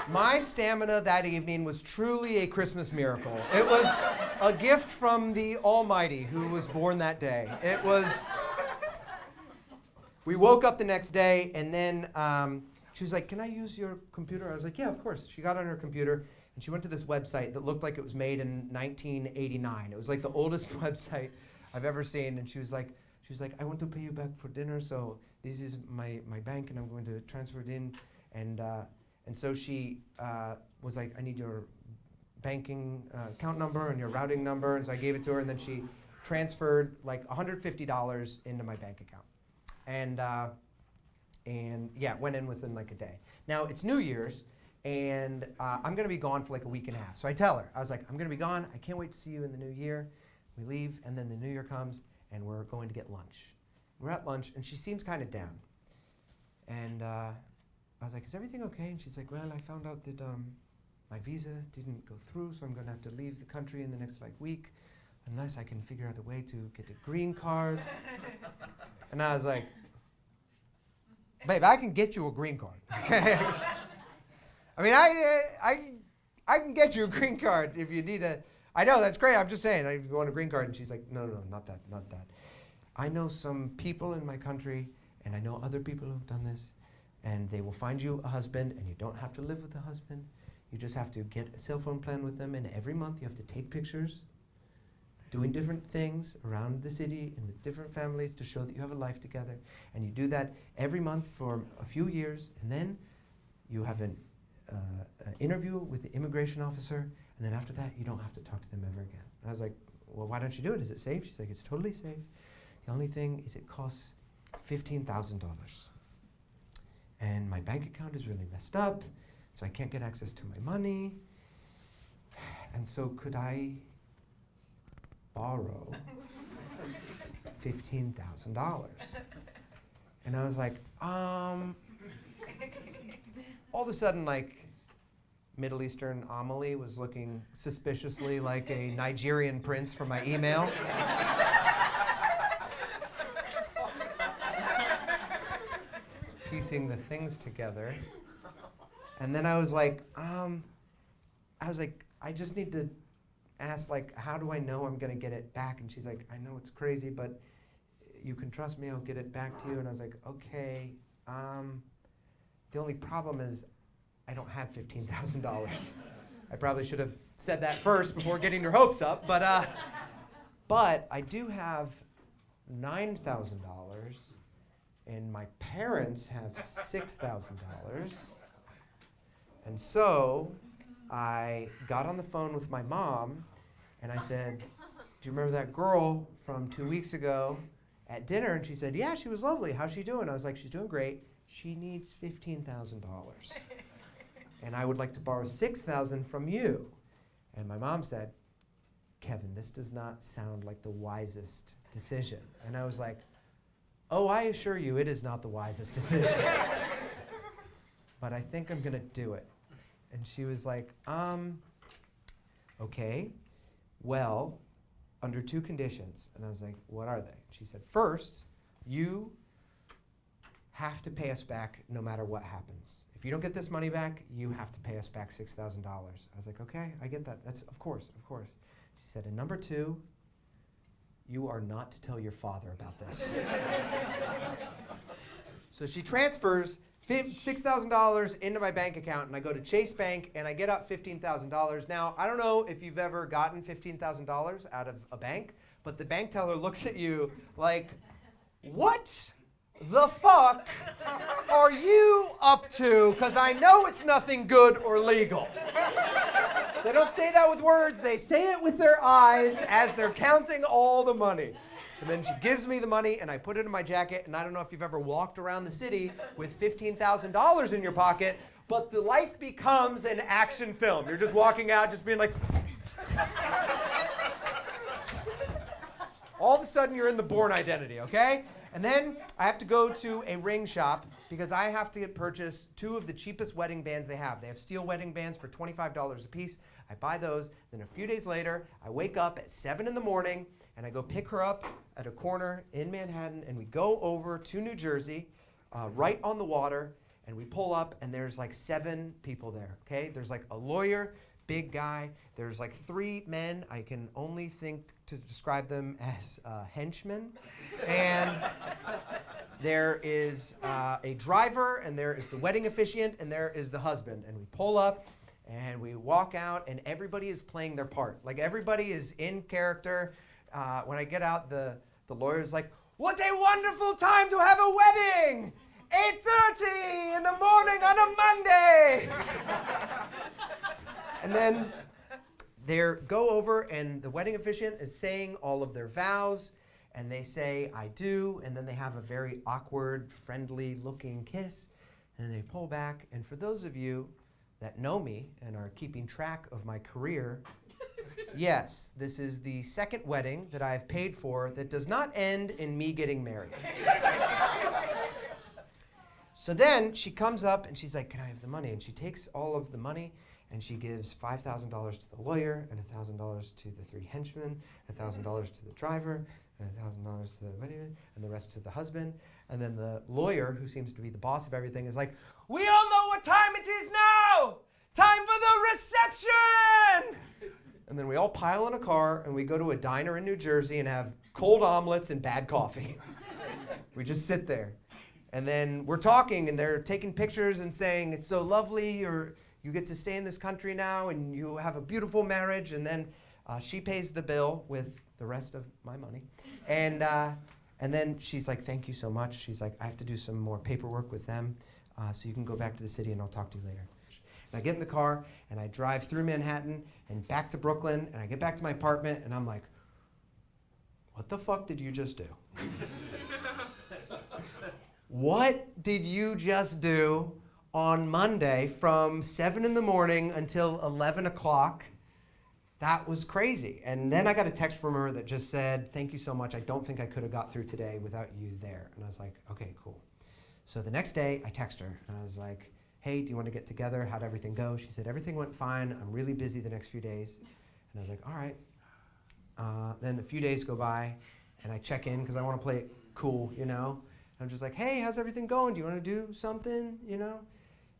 my stamina that evening was truly a Christmas miracle. It was a gift from the Almighty who was born that day. It was, we woke up the next day, and then she was like, can I use your computer? I was like, yeah, of course. She got on her computer, and she went to this website that looked like it was made in 1989. It was like the oldest website I've ever seen, and she was like, I want to pay you back for dinner, so this is my bank, and I'm going to transfer it in. And so she was like, I need your banking account number and your routing number. And so I gave it to her, and then she transferred like $150 into my bank account. And yeah, went in within like a day. Now it's New Year's, and I'm gonna be gone for like a week and a half. So I tell her, I was like, I'm gonna be gone. I can't wait to see you in the new year. We leave, and then the new year comes, and we're going to get lunch. We're at lunch, and she seems kind of down. And I was like, is everything okay? And she's like, well, I found out that my visa didn't go through, so I'm gonna have to leave the country in the next like week, unless I can figure out a way to get a green card. And I was like, babe, I can get you a green card. I mean, I can get you a green card if you need a. I know, that's great. I'm just saying, if you want a green card. And she's like, no, not that. I know some people in my country, and I know other people who've done this, and they will find you a husband, and you don't have to live with a husband. You just have to get a cell phone plan with them, and every month you have to take pictures doing different things around the city and with different families to show that you have a life together. And you do that every month for a few years, and then you have an interview with the immigration officer, and then after that, you don't have to talk to them ever again. And I was like, well, why don't you do it? Is it safe? She's like, it's totally safe. The only thing is it costs $15,000. And my bank account is really messed up, so I can't get access to my money. And so could I borrow $15,000? And I was like, all of a sudden, like, Middle Eastern Amelie was looking suspiciously like a Nigerian prince from my email. Piecing the things together. And then I was like, I just need to ask, like, how do I know I'm gonna get it back? And she's like, I know it's crazy, but you can trust me, I'll get it back to you. And I was like, okay. The only problem is I don't have $15,000. I probably should have said that first before getting your hopes up, but I do have $9,000, and my parents have $6,000. And so I got on the phone with my mom, and I said, do you remember that girl from 2 weeks ago at dinner? And she said, yeah, she was lovely. How's she doing? I was like, she's doing great. She needs $15,000. And I would like to borrow $6,000 from you. And my mom said, Kevin, this does not sound like the wisest decision. And I was like, oh, I assure you it is not the wisest decision. But I think I'm gonna do it. And she was like, okay, well, under two conditions. And I was like, what are they? She said, first, you have to pay us back no matter what happens. If you don't get this money back, you have to pay us back $6,000. I was like, okay, I get that. That's, of course. She said, and number two, you are not to tell your father about this. So she transfers $6,000 into my bank account, and I go to Chase Bank, and I get out $15,000. Now, I don't know if you've ever gotten $15,000 out of a bank, but the bank teller looks at you like, what the fuck are you up to? Because I know it's nothing good or legal. They don't say that with words. They say it with their eyes as they're counting all the money. And then she gives me the money, and I put it in my jacket. And I don't know if you've ever walked around the city with $15,000 in your pocket, but the life becomes an action film. You're just walking out, just being like, all of a sudden you're in the Bourne Identity, okay? And then I have to go to a ring shop because I have to purchase 2 of the cheapest wedding bands they have. They have steel wedding bands for $25 a piece. I buy those. Then a few days later, I wake up at 7 in the morning and I go pick her up at a corner in Manhattan, and we go over to New Jersey, right on the water, and we pull up, and there's like 7 people there, okay? There's like a lawyer, big guy. There's like 3 men. I can only think to describe them as henchmen. And there is a driver, and there is the wedding officiant, and there is the husband. And we pull up, and we walk out, and everybody is playing their part. Like, everybody is in character. When I get out, the lawyer's like, "What a wonderful time to have a wedding! 8:30 in the morning on a Monday!" And then they go over, and the wedding officiant is saying all of their vows, and they say, "I do," and then they have a very awkward, friendly-looking kiss, and then they pull back. And for those of you that know me and are keeping track of my career, yes, this is the second wedding that I've paid for that does not end in me getting married. So then she comes up and she's like, "Can I have the money?" And she takes all of the money and she gives $5,000 to the lawyer, and $1,000 to the 3 henchmen, $1,000 to the driver, and $1,000 to the wedding, and the rest to the husband. And then the lawyer, who seems to be the boss of everything, is like, "We all know what time it is now! Time for the reception!" And then we all pile in a car and we go to a diner in New Jersey and have cold omelets and bad coffee. We just sit there. And then we're talking and they're taking pictures and saying, "It's so lovely, you get to stay in this country now and you have a beautiful marriage." And then she pays the bill with the rest of my money. And then she's like, "Thank you so much." She's like, "I have to do some more paperwork with them, so you can go back to the city and I'll talk to you later." And I get in the car and I drive through Manhattan and back to Brooklyn, and I get back to my apartment and I'm like, "What the fuck did you just do?" What did you just do on Monday from 7 in the morning until 11 o'clock? That was crazy. And then I got a text from her that just said, "Thank you so much. I don't think I could have got through today without you there." And I was like, "Okay, cool." So the next day I text her and I was like, "Hey, do you want to get together? How'd everything go?" She said, "Everything went fine. I'm really busy the next few days." And I was like, "All right." Then a few days go by and I check in because I want to play it cool, you know? I'm just like, "Hey, how's everything going? Do you want to do something, you know?"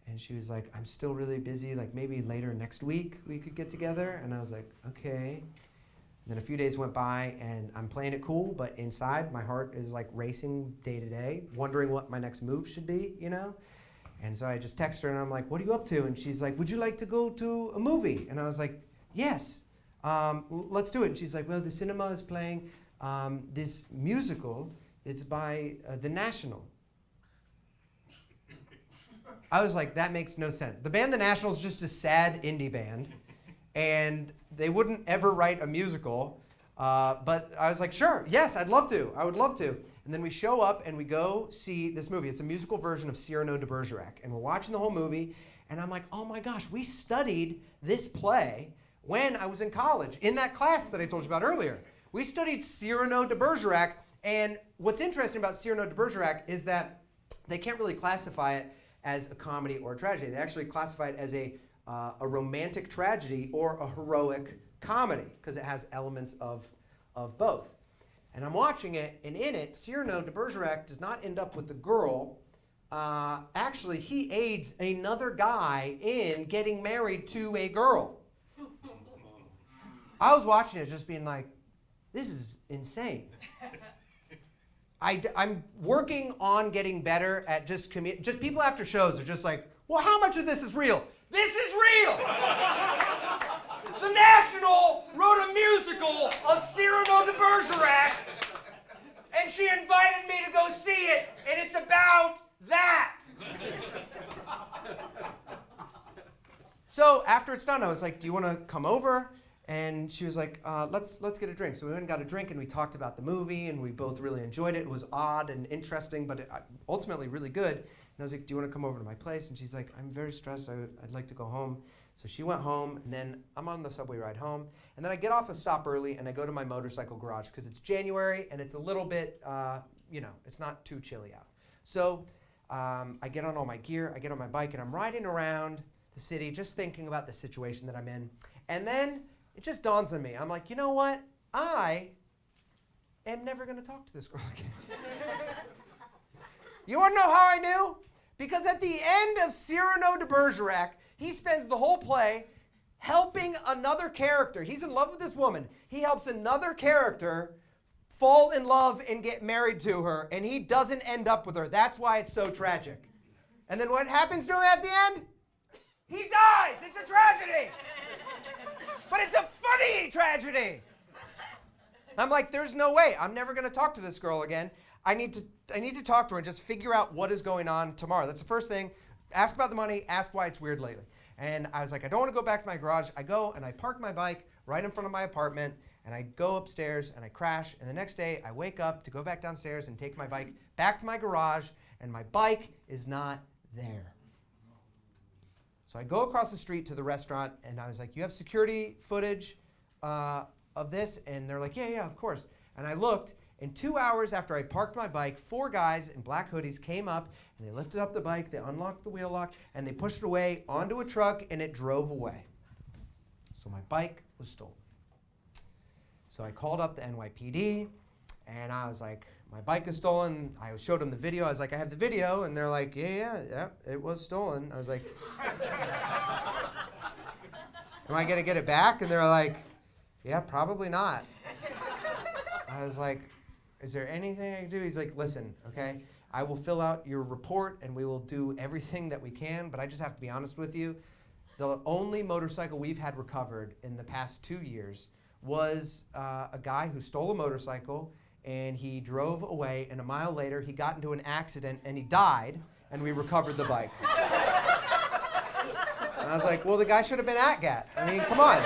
And she was like, "I'm still really busy. Like maybe later next week we could get together." And I was like, "Okay." And then a few days went by and I'm playing it cool, but inside my heart is like racing day to day, wondering what my next move should be, you know? And so I just text her and I'm like, "What are you up to?" And she's like, "Would you like to go to a movie?" And I was like, "Yes, let's do it." And she's like, "Well, the cinema is playing this musical. It's by The National." I was like, that makes no sense. The band The National is just a sad indie band, and they wouldn't ever write a musical. But I was like, "Sure, yes, I'd love to. I would love to." And then we show up and we go see this movie. It's a musical version of Cyrano de Bergerac. And we're watching the whole movie, and I'm like, "Oh my gosh, we studied this play when I was in college, in that class that I told you about earlier. We studied Cyrano de Bergerac." And what's interesting about Cyrano de Bergerac is that they can't really classify it as a comedy or a tragedy. They actually classify it as a romantic tragedy or a heroic comedy because it has elements of both. And I'm watching it, and in it, Cyrano de Bergerac does not end up with the girl. Actually, he aids another guy in getting married to a girl. I was watching it just being like, this is insane. I'm working on getting better at just people after shows are just like, "Well, how much of this is real?" This is real! The National wrote a musical of Cyrano de Bergerac, and she invited me to go see it, and it's about that. So after it's done, I was like, "Do you want to come over?" And she was like, let's get a drink. So we went and got a drink and we talked about the movie and we both really enjoyed it. It was odd and interesting, but ultimately really good. I was like, do you want to come over to my place? And she's like, I'm very stressed. I'd like to go home. So she went home, and then I'm on the subway ride home. And then I get off a stop early, and I go to my motorcycle garage because it's January, and it's a little bit, it's not too chilly out. So I get on all my gear, I get on my bike, and I'm riding around the city just thinking about the situation that I'm in. And then it just dawns on me. I'm like, you know what? I am never going to talk to this girl again. You want to know how I knew? Because at the end of Cyrano de Bergerac, he spends the whole play helping another character. He's in love with this woman. He helps another character fall in love and get married to her, and he doesn't end up with her. That's why it's so tragic. And then what happens to him at the end? He dies. It's a tragedy. But it's a funny tragedy. I'm like, there's no way. I'm never going to talk to this girl again. I need to talk to her and just figure out what is going on tomorrow. That's the first thing. Ask about the money. Ask why it's weird lately. And I was like, I don't want to go back to my garage. I go and I park my bike right in front of my apartment, and I go upstairs and I crash. And the next day I wake up to go back downstairs and take my bike back to my garage, and my bike is not there. So I go across the street to the restaurant, and I was like, you have security footage of this? And they're like, yeah, of course. And I looked, and 2 hours after I parked my bike, 4 guys in black hoodies came up, and they lifted up the bike, they unlocked the wheel lock, and they pushed it away onto a truck, and it drove away. So my bike was stolen. So I called up the NYPD, and I was like, my bike is stolen. I showed them the video. I was like, I have the video. And they're like, yeah, it was stolen. I was like, am I going to get it back? And they're like, yeah, probably not. I was like, is there anything I can do? He's like, listen, okay, I will fill out your report, and we will do everything that we can, but I just have to be honest with you. The only motorcycle we've had recovered in the past 2 years was a guy who stole a motorcycle, and he drove away, and a mile later he got into an accident and he died, and we recovered the bike. And I was like, well, the guy should have been at GAT. I mean, come on.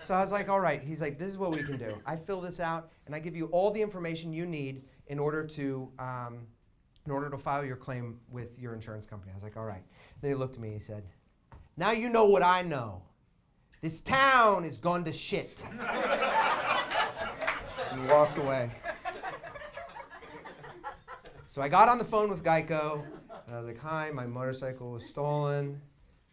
So I was like, all right. He's like, this is what we can do. I fill this out, and I give you all the information you need in order to file your claim with your insurance company. I was like, all right. Then he looked at me and he said, now you know what I know. This town is gone to shit. And he walked away. So I got on the phone with GEICO, and I was like, hi, my motorcycle was stolen,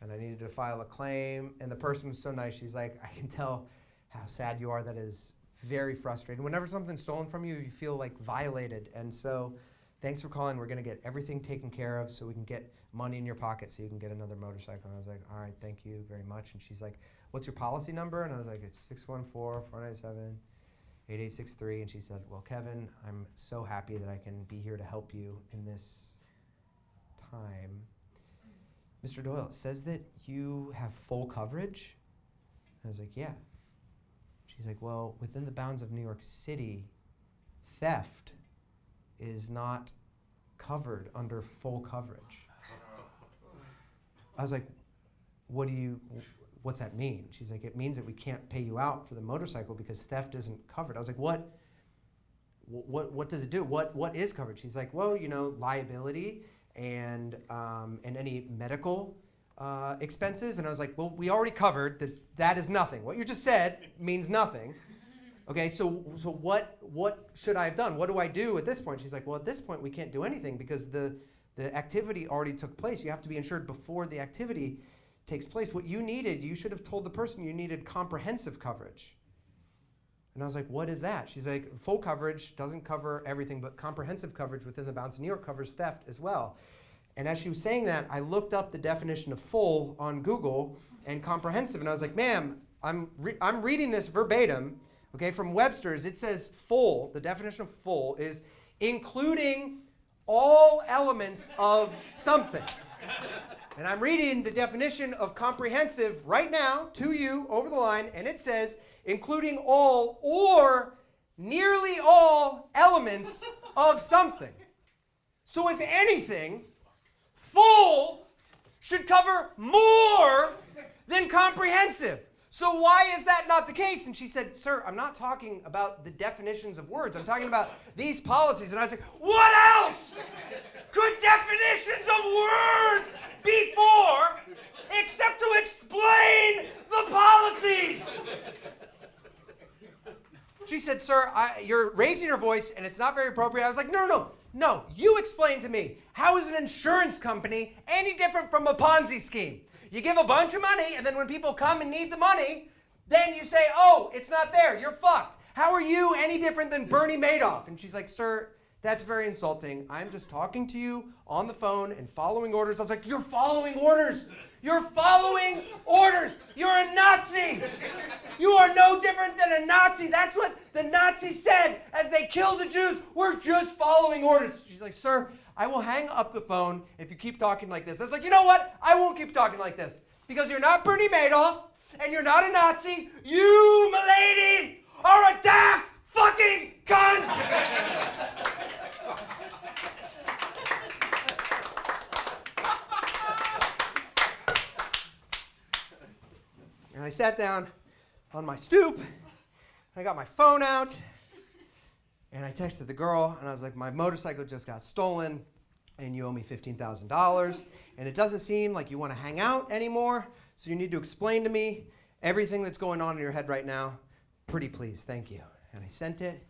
and I needed to file a claim. And the person was so nice. She's like, I can tell how sad you are. That is very frustrating. Whenever something's stolen from you, you feel like violated. And so thanks for calling. We're going to get everything taken care of so we can get money in your pocket so you can get another motorcycle. And I was like, all right, thank you very much. And she's like, what's your policy number? And I was like, it's 614-497-8863. And she said, well, Kevin, I'm so happy that I can be here to help you in this time. Mr. Doyle, it says that you have full coverage? I was like, yeah. She's like, well, within the bounds of New York City, theft is not covered under full coverage. I was like, what's that mean? She's like, it means that we can't pay you out for the motorcycle because theft isn't covered. I was like, what does it do? What is covered? She's like, well, liability and any medical expenses. And I was like, well, we already covered that is nothing. What you just said means nothing. Okay, so what should I have done? What do I do at this point? She's like, well, at this point we can't do anything because the activity already took place. You have to be insured before the activity takes place. What you needed, you should have told the person you needed comprehensive coverage. And I was like, what is that? She's like, full coverage doesn't cover everything, but comprehensive coverage within the bounds of New York covers theft as well. And as she was saying that, I looked up the definition of full on Google and comprehensive, and I was like, ma'am, I'm reading this verbatim, okay, from Webster's. It says full, the definition of full is including all elements of something. And I'm reading the definition of comprehensive right now to you over the line, and it says including all or nearly all elements of something. So if anything, full should cover more than comprehensive. So why is that not the case? And she said, sir, I'm not talking about the definitions of words. I'm talking about these policies. And I was like, what else could definitions of words be for except to explain the policies? She said, sir, you're raising your voice and it's not very appropriate. I was like, no, you explain to me. How is an insurance company any different from a Ponzi scheme? You give a bunch of money, and then when people come and need the money, then you say, oh, it's not there. You're fucked. How are you any different than Bernie Madoff? And she's like, sir, that's very insulting. I'm just talking to you on the phone and following orders. I was like, you're following orders. You're following orders. You're a Nazi. You are no different than a Nazi. That's what the Nazis said as they killed the Jews. We're just following orders. She's like, sir, I will hang up the phone if you keep talking like this. I was like, you know what? I won't keep talking like this because you're not Bernie Madoff and you're not a Nazi. You, milady, are a daft fucking cunt. And I sat down on my stoop, and I got my phone out, and I texted the girl, and I was like, my motorcycle just got stolen, and you owe me $15,000, and it doesn't seem like you want to hang out anymore, so you need to explain to me everything that's going on in your head right now. Pretty please, thank you. And I sent it,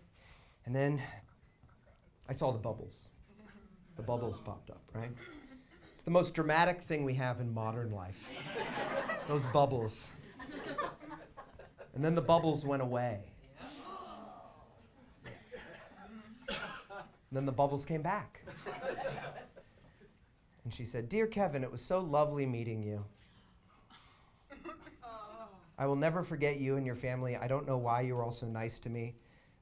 and then I saw the bubbles. The bubbles popped up, right? It's the most dramatic thing we have in modern life. Those bubbles. And then the bubbles went away. And then the bubbles came back. And she said, dear Kevin, it was so lovely meeting you. I will never forget you and your family. I don't know why you were all so nice to me.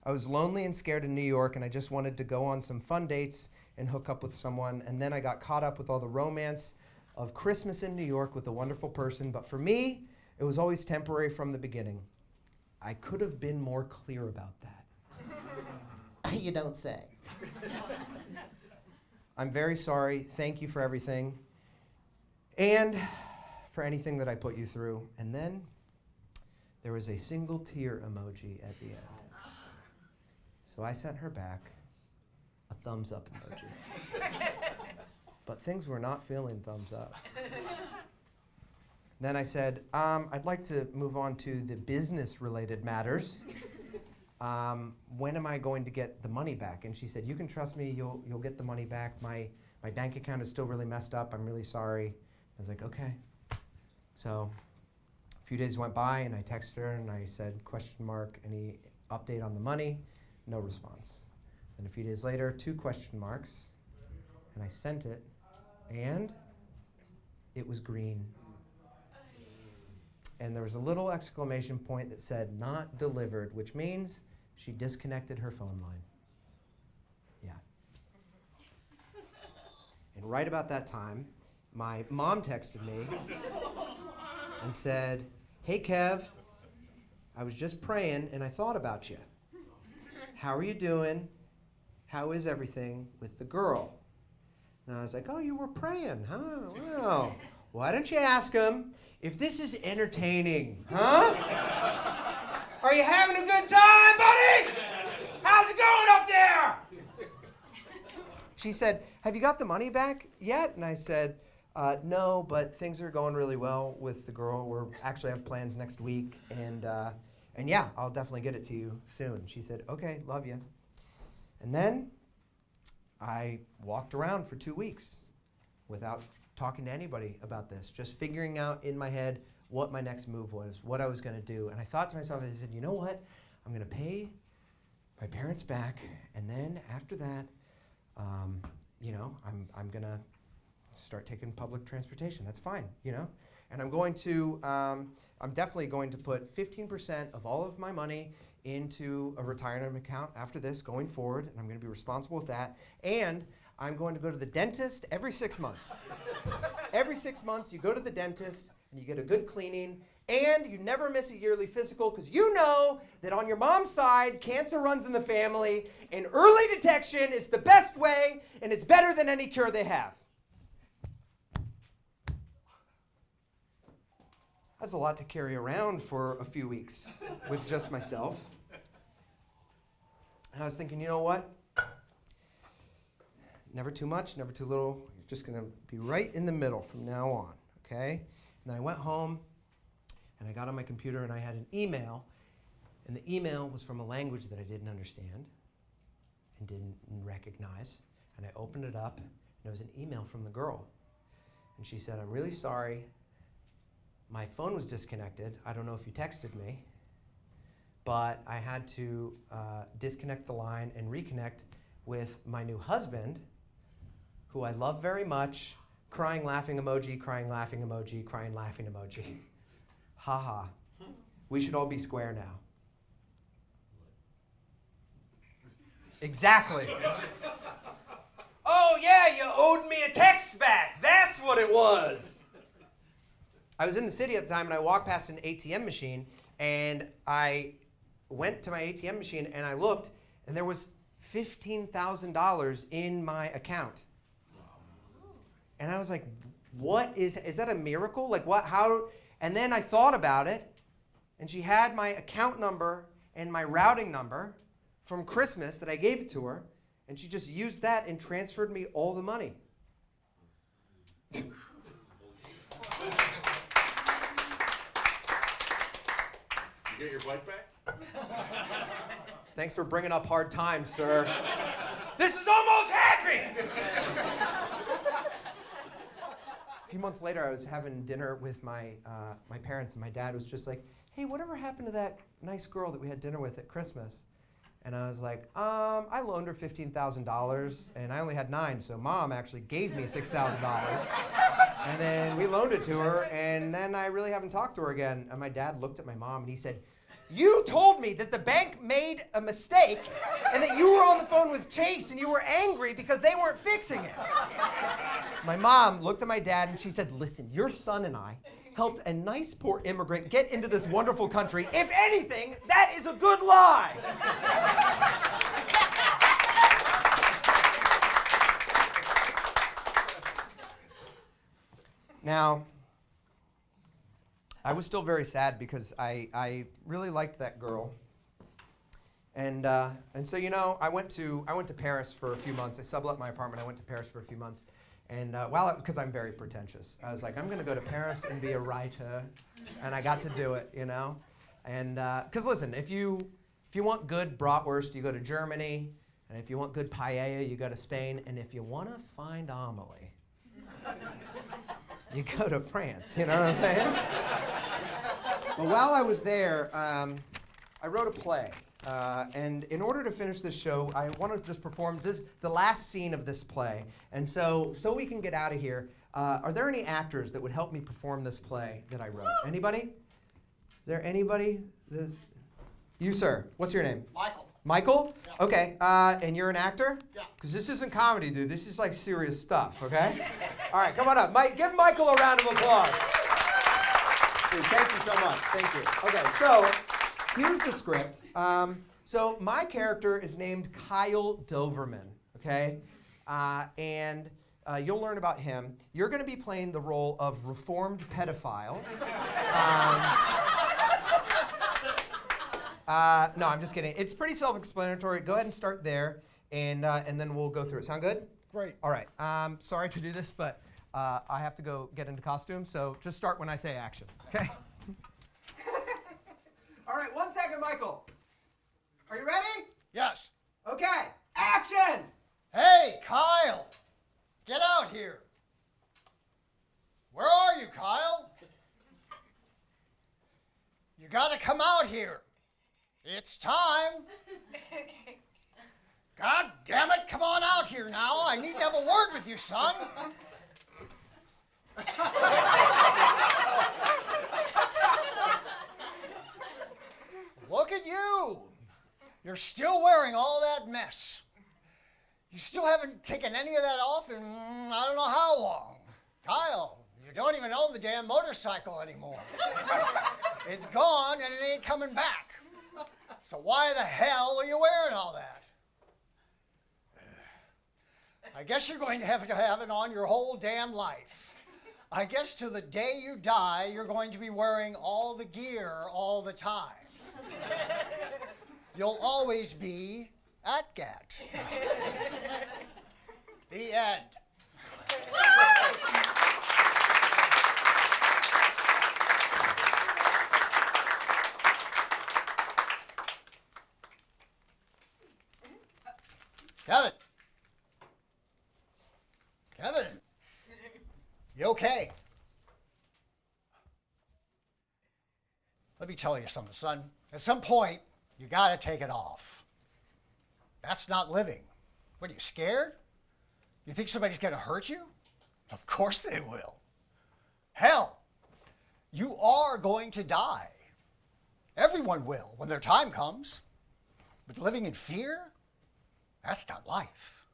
I was lonely and scared in New York, and I just wanted to go on some fun dates and hook up with someone. And then I got caught up with all the romance of Christmas in New York with a wonderful person. But for me, it was always temporary from the beginning. I could have been more clear about that. You don't say. I'm very sorry. Thank you for everything. And for anything that I put you through. And then there was a single tear emoji at the end. So I sent her back a thumbs up emoji. But things were not feeling thumbs up. Then I said, I'd like to move on to the business-related matters. When am I going to get the money back? And she said, you can trust me, you'll get the money back. My bank account is still really messed up. I'm really sorry. I was like, okay. So a few days went by, and I texted her, and I said, ? Any update on the money? No response. Then a few days later, 2 question marks, and I sent it, and it was green. And there was a little exclamation point that said, not delivered, which means she disconnected her phone line. Yeah. And right about that time, my mom texted me and said, hey, Kev, I was just praying and I thought about you. How are you doing? How is everything with the girl? And I was like, oh, you were praying, huh? Well, why don't you ask him if this is entertaining, huh? Are you having a good time, buddy? How's it going up there? She said, have you got the money back yet? And I said, no, but things are going really well with the girl. We're actually have plans next week, and yeah, I'll definitely get it to you soon. She said, okay, love you. And then I walked around for 2 weeks without talking to anybody about this, just figuring out in my head what my next move was, what I was going to do. And I thought to myself, I said, you know what? I'm going to pay my parents back, and then after that, I'm going to start taking public transportation. That's fine, And I'm definitely going to put 15% of all of my money into a retirement account after this going forward, and I'm going to be responsible with that. And I'm going to go to the dentist every 6 months. Every 6 months, you go to the dentist, and you get a good cleaning, and you never miss a yearly physical, because you know that on your mom's side, cancer runs in the family, and early detection is the best way, and it's better than any cure they have. That's a lot to carry around for a few weeks with just myself. And I was thinking, you know what? Never too much, never too little. You're just going to be right in the middle from now on, okay? And then I went home, and I got on my computer, and I had an email. And the email was from a language that I didn't understand and didn't recognize. And I opened it up, and it was an email from the girl. And she said, I'm really sorry. My phone was disconnected. I don't know if you texted me, but I had to disconnect the line and reconnect with my new husband, who I love very much. Crying, laughing emoji, crying, laughing emoji, crying, laughing emoji. Ha ha. We should all be square now. Exactly. Oh yeah, you owed me a text back. That's what it was. I was in the city at the time, and I walked past an ATM machine, and I went to my ATM machine, and I looked, and there was $15,000 in my account. And I was like, what is that a miracle? Like what, how? And then I thought about it, and she had my account number and my routing number from Christmas that I gave it to her, and she just used that and transferred me all the money. You get your bike back? Thanks for bringing up hard times, sir. This is almost happy! A few months later, I was having dinner with my parents, and my dad was just like, hey, whatever happened to that nice girl that we had dinner with at Christmas? And I was like, I loaned her $15,000, and I only had $9, so Mom actually gave me $6,000. And then we loaned it to her, and then I really haven't talked to her again. And my dad looked at my mom, and he said, you told me that the bank made a mistake, and that you were on the phone with Chase, and you were angry because they weren't fixing it. My mom looked at my dad, and she said, listen, your son and I helped a nice poor immigrant get into this wonderful country. If anything, that is a good lie. Now, I was still very sad because I really liked that girl. And so, you know, I went to Paris for a few months. I sublet my apartment. I went to Paris for a few months. And because I'm very pretentious, I was like, I'm going to go to Paris and be a writer. And I got to do it, you know. And because listen, if you want good bratwurst, you go to Germany. And if you want good paella, you go to Spain. And if you want to find Amelie, you go to France. You know what I'm saying? But while I was there, I wrote a play. And in order to finish this show, I want to just perform the last scene of this play. And so we can get out of here, are there any actors that would help me perform this play that I wrote? Anybody? Is there anybody? You, sir. What's your name? Michael. Michael? Yeah. Okay. And you're an actor? Yeah. Because this isn't comedy, dude. This is like serious stuff, okay? All right, come on up. Mike, give Michael a round of applause. Dude, thank you so much. Thank you. Okay, so here's the script. So my character is named Kyle Doverman, okay? And you'll learn about him. You're going to be playing the role of reformed pedophile. No, I'm just kidding. It's pretty self-explanatory. Go ahead and start there, and then we'll go through it. Sound good? Great. All right. Sorry to do this, but I have to go get into costume, so just start when I say action, okay? All right, 1 second, Michael. Are you ready? Yes. Okay, action! Hey, Kyle. Get out here. Where are you, Kyle? You gotta come out here. It's time. God damn it, come on out here now. I need to have a word with you, son. Look at you. You're still wearing all that mess. You still haven't taken any of that off in I don't know how long. Kyle, you don't even own the damn motorcycle anymore. It's gone and it ain't coming back. So why the hell are you wearing all that? I guess you're going to have it on your whole damn life. I guess to the day you die, you're going to be wearing all the gear all the time. You'll always be at GAT. The end. Kevin. Kevin. You okay? Let me tell you something, son. At some point, you gotta take it off. That's not living. What, are you scared? You think somebody's gonna hurt you? Of course they will. Hell, you are going to die. Everyone will when their time comes. But living in fear? That's not life.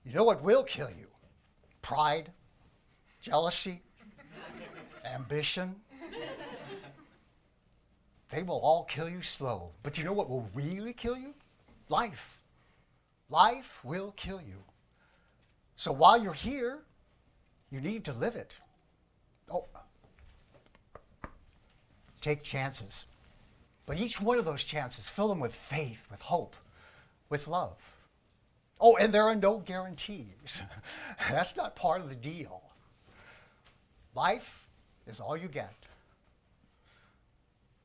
You know what will kill you? Pride, jealousy, ambition. They will all kill you slow. But you know what will really kill you? Life. Life will kill you. So while you're here, you need to live it. Oh, take chances. But each one of those chances, fill them with faith, with hope, with love. Oh, and there are no guarantees. That's not part of the deal. Life is all you get.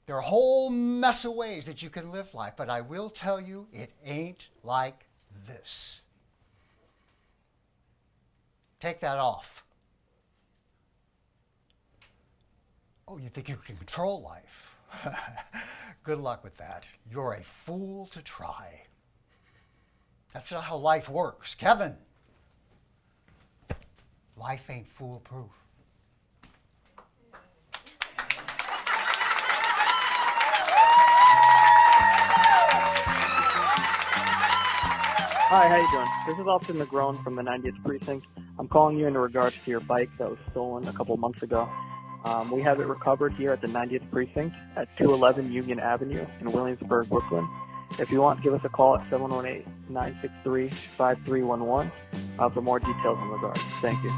There are a whole mess of ways that you can live life, but I will tell you, it ain't like this. Take that off. Oh, you think you can control life? Good luck with that. You're a fool to try. That's not how life works. Kevin, life ain't foolproof. Hi, how you doing? This is Officer McGrone from the 90th Precinct. I'm calling you in regards to your bike that was stolen a couple months ago. We have it recovered here at the 90th Precinct at 211 Union Avenue in Williamsburg, Brooklyn. If you want, give us a call at 718-963-5311 for more details in regards. Thank you.